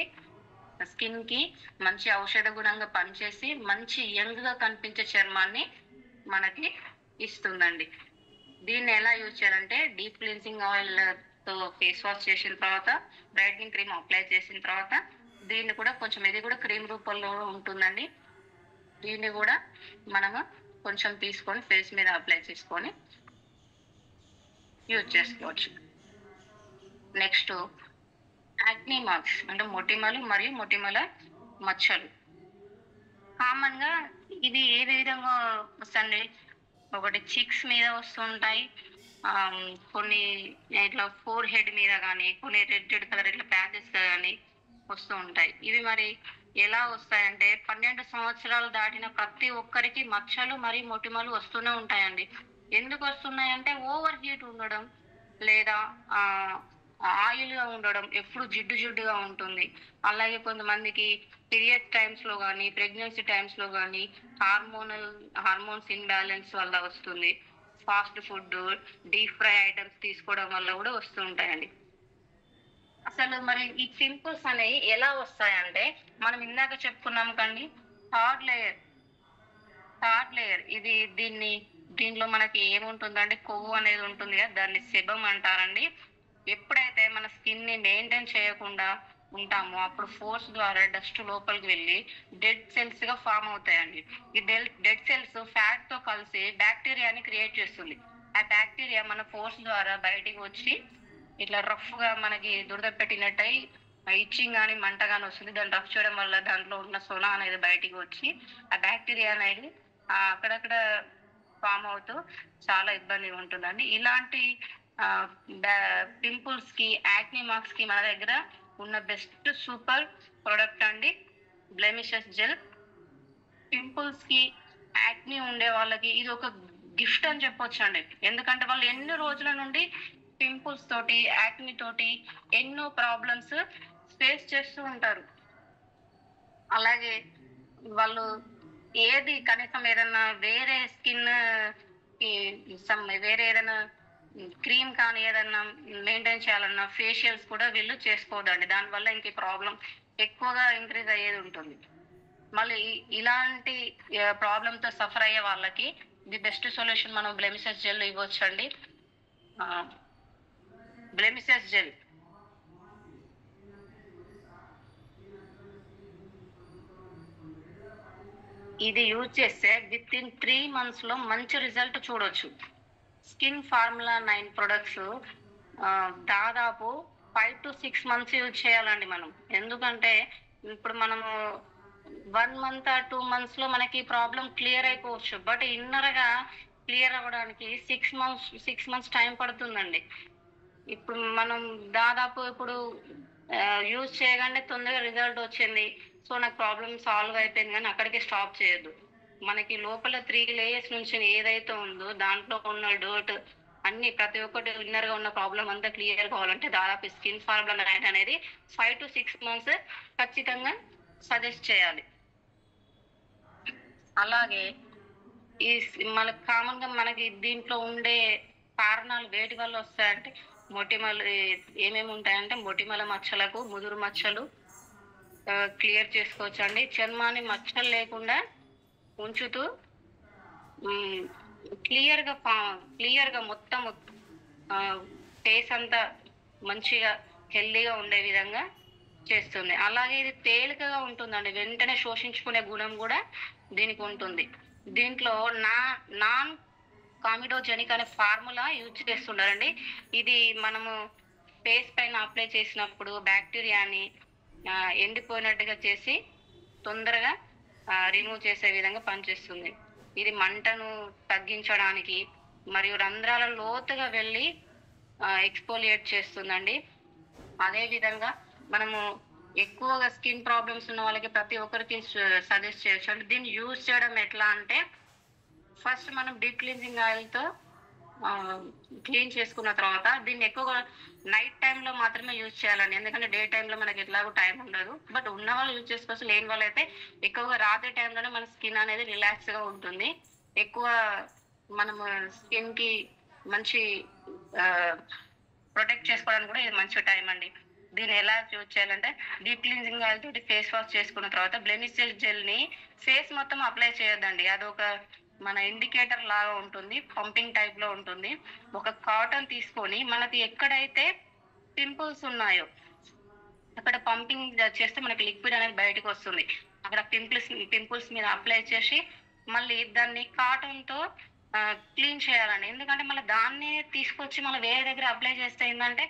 [SPEAKER 4] స్కిన్ కి మంచి ఔషధ గుణంగా పనిచేసి మంచి యంగ్ గా కనిపించే చర్మాన్ని మనకి ఇస్తుందండి. దీన్ని ఎలా యూజ్ చేయాలంటే డీప్ క్లీన్సింగ్ ఆయిల్ తో ఫేస్ వాష్ చేసిన తర్వాత బ్రైట్నింగ్ క్రీమ్ అప్లై చేసిన తర్వాత దీన్ని కూడా కొంచెం, ఇది కూడా క్రీమ్ రూపంలో ఉంటుందండి, దీన్ని కూడా మనము కొంచెం తీసుకొని ఫేస్ మీద అప్లై చేసుకొని యూజ్ చేసుకోవచ్చు. నెక్స్ట్ యాక్నీ మార్క్స్ అంటే మొటిమలు మరియు మొటిమల మచ్చలు. కామన్ గా ఇది ఏ విధంగా వస్తుంది? ఒకటి చిక్స్ మీద వస్తుంటాయి, కొన్ని ఇట్లా ఫోర్ హెడ్ మీద కానీ కొన్ని రెడ్ కలర్ ఇట్లా ప్యాచెస్ కానీ వస్తూ ఉంటాయి. ఇవి మరి ఎలా వస్తాయంటే 12 సంవత్సరాలు దాటిన ప్రతి ఒక్కరికి మచ్చలు మరియు మొటిమలు వస్తూనే ఉంటాయండి. ఎందుకు వస్తున్నాయంటే ఓవర్ హీట్ ఉండడం లేదా ఆయిల్ గా ఉండడం, ఎప్పుడు జిడ్డు జిడ్డుగా ఉంటుంది. అలాగే కొంతమందికి పీరియడ్ టైమ్స్ లో కానీ ప్రెగ్నెన్సీ టైమ్స్ లో కానీ హార్మోన్స్ ఇన్బ్యాలెన్స్ వల్ల వస్తుంది. Fast food, deep fry items తీసుకోవడం వల్ల కూడా వస్తూ ఉంటాయండి. అసలు మరి ఈ పింపుల్స్ అనేవి ఎలా వస్తాయంటే మనం ఇందాక చెప్పుకున్నాం కండి, థర్డ్ లేయర్ ఇది దీనిలో మనకి ఏముంటుందంటే కొవ్వు అనేది ఉంటుంది కదా, దాన్ని సెబమ్ అంటారండి. ఎప్పుడైతే మన స్కిన్ ని మెయింటైన్ చేయకుండా ఉంటామో అప్పుడు ఫోర్స్ ద్వారా డస్ట్ లోపలికి వెళ్ళి డెడ్ సెల్స్ గా ఫామ్ అవుతాయండి. ఈ డెడ్ సెల్స్ ఫ్యాట్ తో కలిసి బ్యాక్టీరియాని క్రియేట్ చేస్తుంది. ఆ బ్యాక్టీరియా మన ఫోర్స్ ద్వారా బయటికి వచ్చి ఇట్లా రఫ్ గా మనకి దురద పెట్టినట్టయి ఇచ్చింగ్ కానీ మంట కానీ వస్తుంది. దాన్ని రఫ్ చేయడం వల్ల దాంట్లో ఉన్న సొన అనేది బయటికి వచ్చి ఆ బ్యాక్టీరియా అనేది అక్కడక్కడ ఫామ్ అవుతూ చాలా ఇబ్బందిగా ఉంటుందండి. ఇలాంటి పింపుల్స్ కి, యాక్నీ మార్క్స్ కి మన దగ్గర ఉన్న బెస్ట్ సూపర్ ప్రొడక్ట్ అండి బ్లెమిషెస్ జెల్. పింపుల్స్ కి, యాక్నీ ఉండే వాళ్ళకి ఇది ఒక గిఫ్ట్ అని చెప్పొచ్చు అండి. ఎందుకంటే వాళ్ళు ఎన్నో రోజుల నుండి పింపుల్స్ తోటి, యాక్నీ తోటి ఎన్నో ప్రాబ్లమ్స్ ఫేస్ చేస్తూ ఉంటారు. అలాగే వాళ్ళు ఏది కనీసం ఏదైనా వేరే స్కిన్ వేరే ఏదైనా క్రీమ్ కానీ ఏదైనా మెయింటైన్ చేయాలన్నా ఫేషియల్స్ కూడా వీళ్ళు చేసుకోవద్దండి. దానివల్ల ఇంక ప్రాబ్లం ఎక్కువగా ఇంక్రీజ్ అయ్యేది ఉంటుంది. మళ్ళీ ఇలాంటి ప్రాబ్లంతో సఫర్ అయ్యే వాళ్ళకి ది బెస్ట్ సొల్యూషన్ మనం బ్లెమిషెస్ జెల్ ఇవ్వచ్చు అండి. బ్లెమిషెస్ జెల్ ఇది యూజ్ చేస్తే విత్ ఇన్ 3 months లో మంచి రిజల్ట్ చూడొచ్చు. స్కిన్ ఫార్ములా 9 ప్రొడక్ట్స్ దాదాపు 5 to 6 months యూజ్ చేయాలండి మనం. ఎందుకంటే ఇప్పుడు మనము 1 month or 2 months లో మనకి ప్రాబ్లం క్లియర్ అయిపోవచ్చు. బట్ ఇన్నర్గా క్లియర్ అవ్వడానికి 6 months టైం పడుతుందండి. ఇప్పుడు మనం దాదాపు ఇప్పుడు యూజ్ చేయగానే తొందరగా రిజల్ట్ వచ్చింది, సో నాకు ప్రాబ్లమ్ సాల్వ్ అయిపోయింది, కానీ అక్కడికి స్టాప్ చేయొద్దు. మనకి లోపల 3 layers నుంచి ఏదైతే ఉందో దాంట్లో ఉన్న డర్ట్ అన్ని ప్రతి ఒక్కటి ఇన్నర్ గా ఉన్న ప్రాబ్లం అంతా క్లియర్ కావాలంటే దాదాపు స్కిన్ ఫార్ములా 9 అనేది 5 to 6 months ఖచ్చితంగా సజెస్ట్ చేయాలి. అలాగే ఈ మనకి కామన్ గా మనకి దీంట్లో ఉండే కారణాలు వేటి వల్ల వస్తాయంటే మొటిమలు ఏమేమి ఉంటాయంటే మొటిమల మచ్చలకు ముదురు మచ్చలు క్లియర్ చేసుకోవచ్చు అండి. చర్మాన్ని మచ్చలు లేకుండా ఉంచుతూ క్లియర్ గా మొత్తం ఫేస్ అంతా మంచిగా హెల్దీగా ఉండే విధంగా చేస్తుంది. అలాగే ఇది తేలికగా ఉంటుందండి, వెంటనే శోషించుకునే గుణం కూడా దీనికి ఉంటుంది. దీంట్లో నాన్ కామిడోజెనిక్ అనే ఫార్ములా యూజ్ చేస్తున్నారండి. ఇది మనము ఫేస్ పైన అప్లై చేసినప్పుడు బ్యాక్టీరియాని ఎండిపోయినట్టుగా చేసి తొందరగా రిమూవ్ చేసే విధంగా పనిచేస్తుంది. ఇది మంటను తగ్గించడానికి మరియు రంధ్రాల లోతుగా వెళ్ళి ఎక్స్పోలియేట్ చేస్తుందండి. అదే విధంగా మనము ఎక్కువగా స్కిన్ ప్రాబ్లమ్స్ ఉన్న వాళ్ళకి ప్రతి ఒక్కరికి సజెస్ట్ చేయొచ్చు అంటే దీన్ని యూజ్ చేయడం ఎట్లా అంటే ఫస్ట్ మనం డీప్ క్లీన్జింగ్ ఆయిల్తో క్లీన్ చేసుకున్న తర్వాత దీన్ని ఎక్కువగా నైట్ టైంలో మాత్రమే యూజ్ చేయాలండి. ఎందుకంటే డే టైంలో మనకి ఎట్లాగో టైం ఉండదు. బట్ ఉన్న వాళ్ళు యూజ్ చేసుకోవచ్చు, లేని వాళ్ళు అయితే ఎక్కువగా రాత్రి టైంలోనే మన స్కిన్ అనేది రిలాక్స్గా ఉంటుంది. ఎక్కువ మనము స్కిన్కి మంచి ప్రొటెక్ట్ చేసుకోవడానికి కూడా ఇది మంచి టైం అండి. దీన్ని ఎలా యూజ్ చేయాలంటే డీప్ క్లీన్జింగ్ ఆయిల్ తోటి ఫేస్ వాష్ చేసుకున్న తర్వాత బ్లెమిషెస్ జెల్ని ఫేస్ మొత్తం అప్లై చేయొద్దండి. అదొక మన ఇండికేటర్ లాగా ఉంటుంది, పంపింగ్ టైప్ లో ఉంటుంది. ఒక కాటన్ తీసుకొని మనకి ఎక్కడైతే పింపుల్స్ ఉన్నాయో అక్కడ పంపింగ్ చేస్తే మనకి లిక్విడ్ అనేది బయటకు వస్తుంది. అక్కడ పింపుల్స్ మీద అప్లై చేసి మళ్ళీ దాన్ని కాటన్ తో క్లీన్ చేయాలండి. ఎందుకంటే మళ్ళీ దాన్నే తీసుకొచ్చి మళ్ళీ వేరే దగ్గర అప్లై చేస్తే ఏంటంటే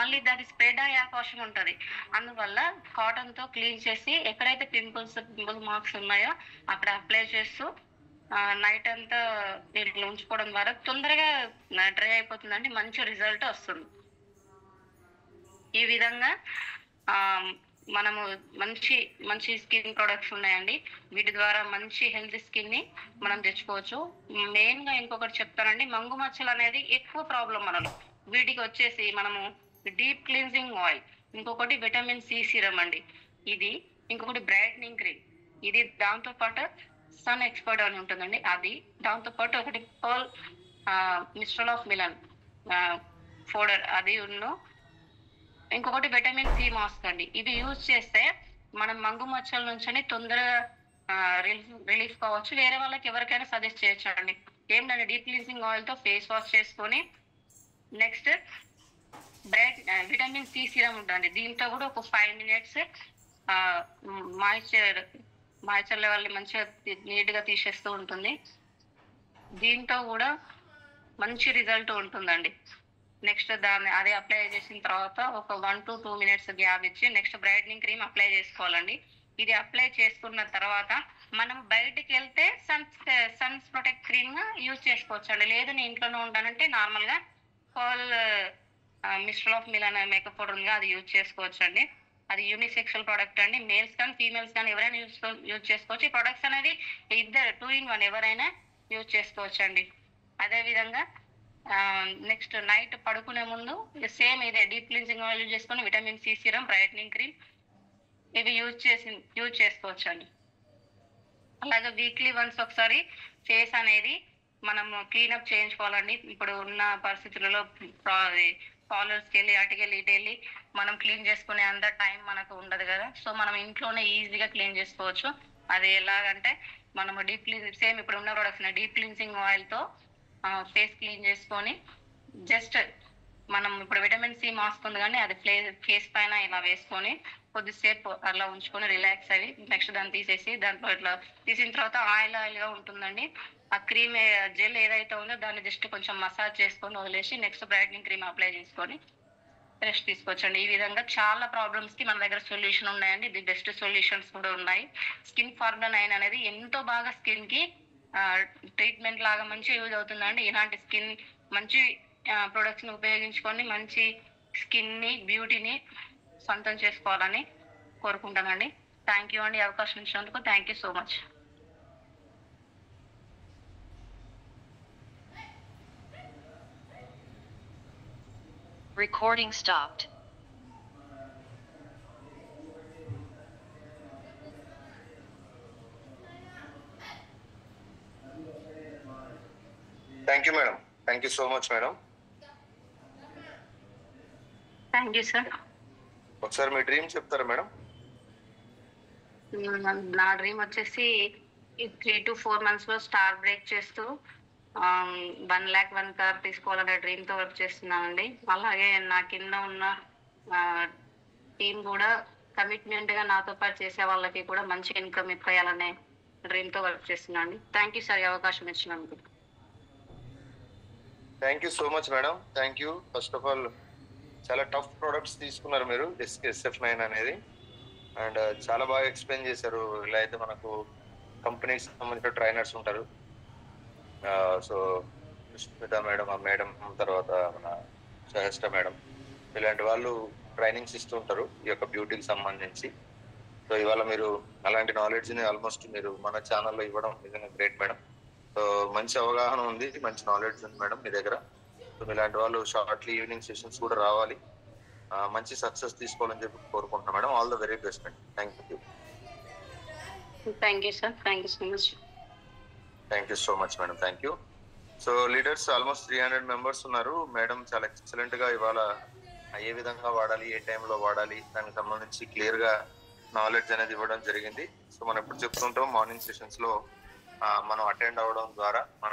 [SPEAKER 4] మళ్ళీ దాన్ని స్ప్రెడ్ అయ్యే అవకాశం ఉంటుంది. అందువల్ల కాటన్ తో క్లీన్ చేసి ఎక్కడైతే పింపుల్ మార్క్స్ ఉన్నాయో అక్కడ అప్లై చేస్తూ నైట్ అంతా దీంట్లో ఉంచుకోవడం ద్వారా తొందరగా డ్రై అయిపోతుందండి, మంచి రిజల్ట్ వస్తుంది. ఈ విధంగా మనము మంచి మంచి స్కిన్ ప్రొడక్ట్స్ ఉన్నాయండి. వీటి ద్వారా మంచి హెల్తీ స్కిన్ ని మనం తెచ్చుకోవచ్చు. మెయిన్ గా ఇంకొకటి చెప్తానండి, మంగు మచ్చలు అనేది ఎక్కువ ప్రాబ్లం మనలో. వీటికి వచ్చేసి మనము డీప్ క్లీన్జింగ్ ఆయిల్, ఇంకొకటి విటమిన్ సి సిరం అండి, ఇది ఇంకొకటి బ్రైట్నింగ్ క్రీమ్, ఇది దాంతో పాటు సన్ ఎక్స్పర్ట్ అని ఉంటుందండి, అది దాంతో పాటు ఒకటి pearl mistral of melon powder, అది ఇంకొకటి విటమిన్ సి మాస్క్ అండి. ఇవి యూజ్ చేస్తే మనం మంగు మచ్చల నుంచి తొందరగా రిలీఫ్ కావచ్చు. వేరే వాళ్ళకి ఎవరికైనా సజెస్ట్ చేయొచ్చు అండి. ఏంటంటే డీప్ క్లీన్సింగ్ ఆయిల్ తో ఫేస్ వాష్ చేసుకొని నెక్స్ట్ విటమిన్ సి సిరం ఉంటుంది, దీంతో కూడా ఒక 5 minutes మాయిశ్చర్ లెవెల్ ని మంచిగా నీట్ గా తీసేస్తూ ఉంటుంది. దీంతో కూడా మంచి రిజల్ట్ ఉంటుందండి. నెక్స్ట్ దాన్ని అదే అప్లై చేసిన తర్వాత ఒక 1 to 2 minutes గ్యాప్ ఇచ్చి నెక్స్ట్ బ్రైట్నింగ్ క్రీమ్ అప్లై చేసుకోవాలండి. ఇది అప్లై చేసుకున్న తర్వాత మనం బయటికి వెళ్తే సన్స్ ప్రొటెక్ట్ క్రీమ్ యూజ్ చేసుకోవచ్చు అండి. లేదు నేను ఇంట్లోనే ఉంటానంటే నార్మల్ గా pearl mistral of melon makeup powder ఉంది, అది యూజ్ చేసుకోవచ్చు అండి. అది యూనిసెక్షువల్ ప్రోడక్ట్ అండి, మేల్స్ కానీ ఫీమేల్స్ కానీ ఎవరైనా యూజ్ చేసుకోవచ్చు. ఈ ప్రొడక్ట్స్ అనేది ఇద్దరు 2 in 1 ఎవరైనా యూజ్ చేసుకోవచ్చు అండి. అదే విధంగా నెక్స్ట్ నైట్ పడుకునే ముందు సేమ్ ఇదే డీప్ క్లీన్సింగ్ ఆయిల్ యూజ్ చేసుకొని vitamin C serum, brightening cream ఇవి యూజ్ చేసుకోవచ్చు అండి. అలాగే వీక్లీ వన్స్ ఒకసారి ఫేస్ అనేది మనం క్లీనప్ చేయించుకోవాలండి. ఇప్పుడు ఉన్న పరిస్థితులలో పార్లర్స్కి వెళ్ళి అటుకెళ్ళి ఇటు వెళ్ళి మనం క్లీన్ చేసుకునే అంత టైం మనకు ఉండదు కదా. సో మనం ఇంట్లోనే ఈజీగా క్లీన్ చేసుకోవచ్చు. అది ఎలాగంటే మనము సేమ్ ఇప్పుడు ఉన్న ప్రొడక్ట్స్ డీప్ క్లీన్సింగ్ ఆయిల్తో ఫేస్ క్లీన్ చేసుకొని జస్ట్ మనం ఇప్పుడు విటమిన్ సి మాస్క్ ఉంది కానీ అది ఫేస్ పైన ఇలా వేసుకొని కొద్దిసేపు అలా ఉంచుకొని రిలాక్స్ అయ్యి నెక్స్ట్ దాన్ని తీసేసి దాంట్లో ఇట్లా తీసిన తర్వాత ఆయిల్ గా ఉంటుందండి. ఆ క్రీమ్ జెల్ ఏదైతే ఉందో దాన్ని జస్ట్ కొంచెం మసాజ్ చేసుకొని వదిలేసి నెక్స్ట్ బ్రైట్నింగ్ క్రీమ్ అప్లై చేసుకొని రెస్ట్ తీసుకోవచ్చండి. ఈ విధంగా చాలా ప్రాబ్లమ్స్ కి మన దగ్గర సొల్యూషన్ ఉన్నాయండి. ఇది బెస్ట్ సొల్యూషన్స్ కూడా ఉన్నాయి. స్కిన్ ఫార్మల్9 అనేది ఎంతో బాగా స్కిన్ కి ట్రీట్మెంట్ లాగా మంచిగా యూజ్ అవుతుందండి. ఇలాంటి స్కిన్ మంచి ప్రొడక్ట్స్ ని ఉపయోగించుకొని మంచి స్కిన్ ని బ్యూటీని సొంతం చేసుకోవాలని కోరుకుంటానండి. థ్యాంక్ యూ అండి, అవకాశం ఇచ్చినందుకు thank you so much.
[SPEAKER 2] Recording stopped.
[SPEAKER 1] Thank you madam, thank you so much madam.
[SPEAKER 4] Thank you sir.
[SPEAKER 1] ఒకసారి మీ డ్రీమ్ చెప్తారా మేడం?
[SPEAKER 4] నా డ్రీమ్ వచ్చేసి 3 to 4 months లో స్టార్ బ్రేక్ చేస్తూ 1 lakh 1 car తీసుకోవాలనే డ్రీమ్ తో వర్క్ చేస్తున్నానండి. అలాగే నా కింద ఉన్న టీం కూడా కమిట్మెంట్ గా నాతో పాటు చేసే వాళ్ళకి కూడా మంచి ఇన్కమ్ ఇప్పాయాలనే డ్రీమ్ తో వర్క్ చేస్తున్నాను. థ్యాంక్ యూ సార్, ఈ అవకాశం ఇచ్చినందుకు.
[SPEAKER 1] Thank you so much madam, thank you. First of all చాలా టఫ్ ప్రోడక్ట్స్ తీసుకున్నారు మీరు, SF9 అనేది, అండ్ చాలా బాగా ఎక్స్ప్లెయిన్ చేశారు. ఇలా అయితే మనకు కంపెనీకి సంబంధించిన ట్రైనర్స్ ఉంటారు. సో సుష్మిత మేడం, ఆ మేడం తర్వాత మన సహస్ర మేడం, ఇలాంటి వాళ్ళు ట్రైనింగ్స్ ఇస్తూ ఉంటారు ఈ యొక్క బ్యూటీకి సంబంధించి. సో ఇవాళ మీరు అలాంటి నాలెడ్జ్ని ఆల్మోస్ట్ మీరు మన ఛానల్లో ఇవ్వడం నిజంగా గ్రేట్ మేడం. సో మంచి అవగాహన ఉంది, మంచి నాలెడ్జ్ ఉంది మేడం మీ దగ్గర. సో ఇలాంటి వాళ్ళు షార్ట్లీ ఈవినింగ్ సెషన్స్ కూడా రావాలి, మంచి సక్సెస్ తీసుకోవాలని చెప్పి కోరుకుంటున్నాం madam. All the very best madam. Thank you.
[SPEAKER 4] Thank you sir, thank you so much.
[SPEAKER 1] Thank you so much madam, thank you. So leaders almost 300 members ఉన్నారు. Madam చాలా excellent గా ఇవాళ ఏ విధంగా వాడాలి, ఏ టైంలో వాడాలి, దానికి సంబంధించి క్లియర్ గా నాలెడ్జ్ అనేది ఇవ్వడం జరిగింది. సో మనం ఎప్పుడు చెప్తుంటాం, మార్నింగ్ సెషన్స్ లో మనం అటెండ్ అవ్వడం ద్వారా మన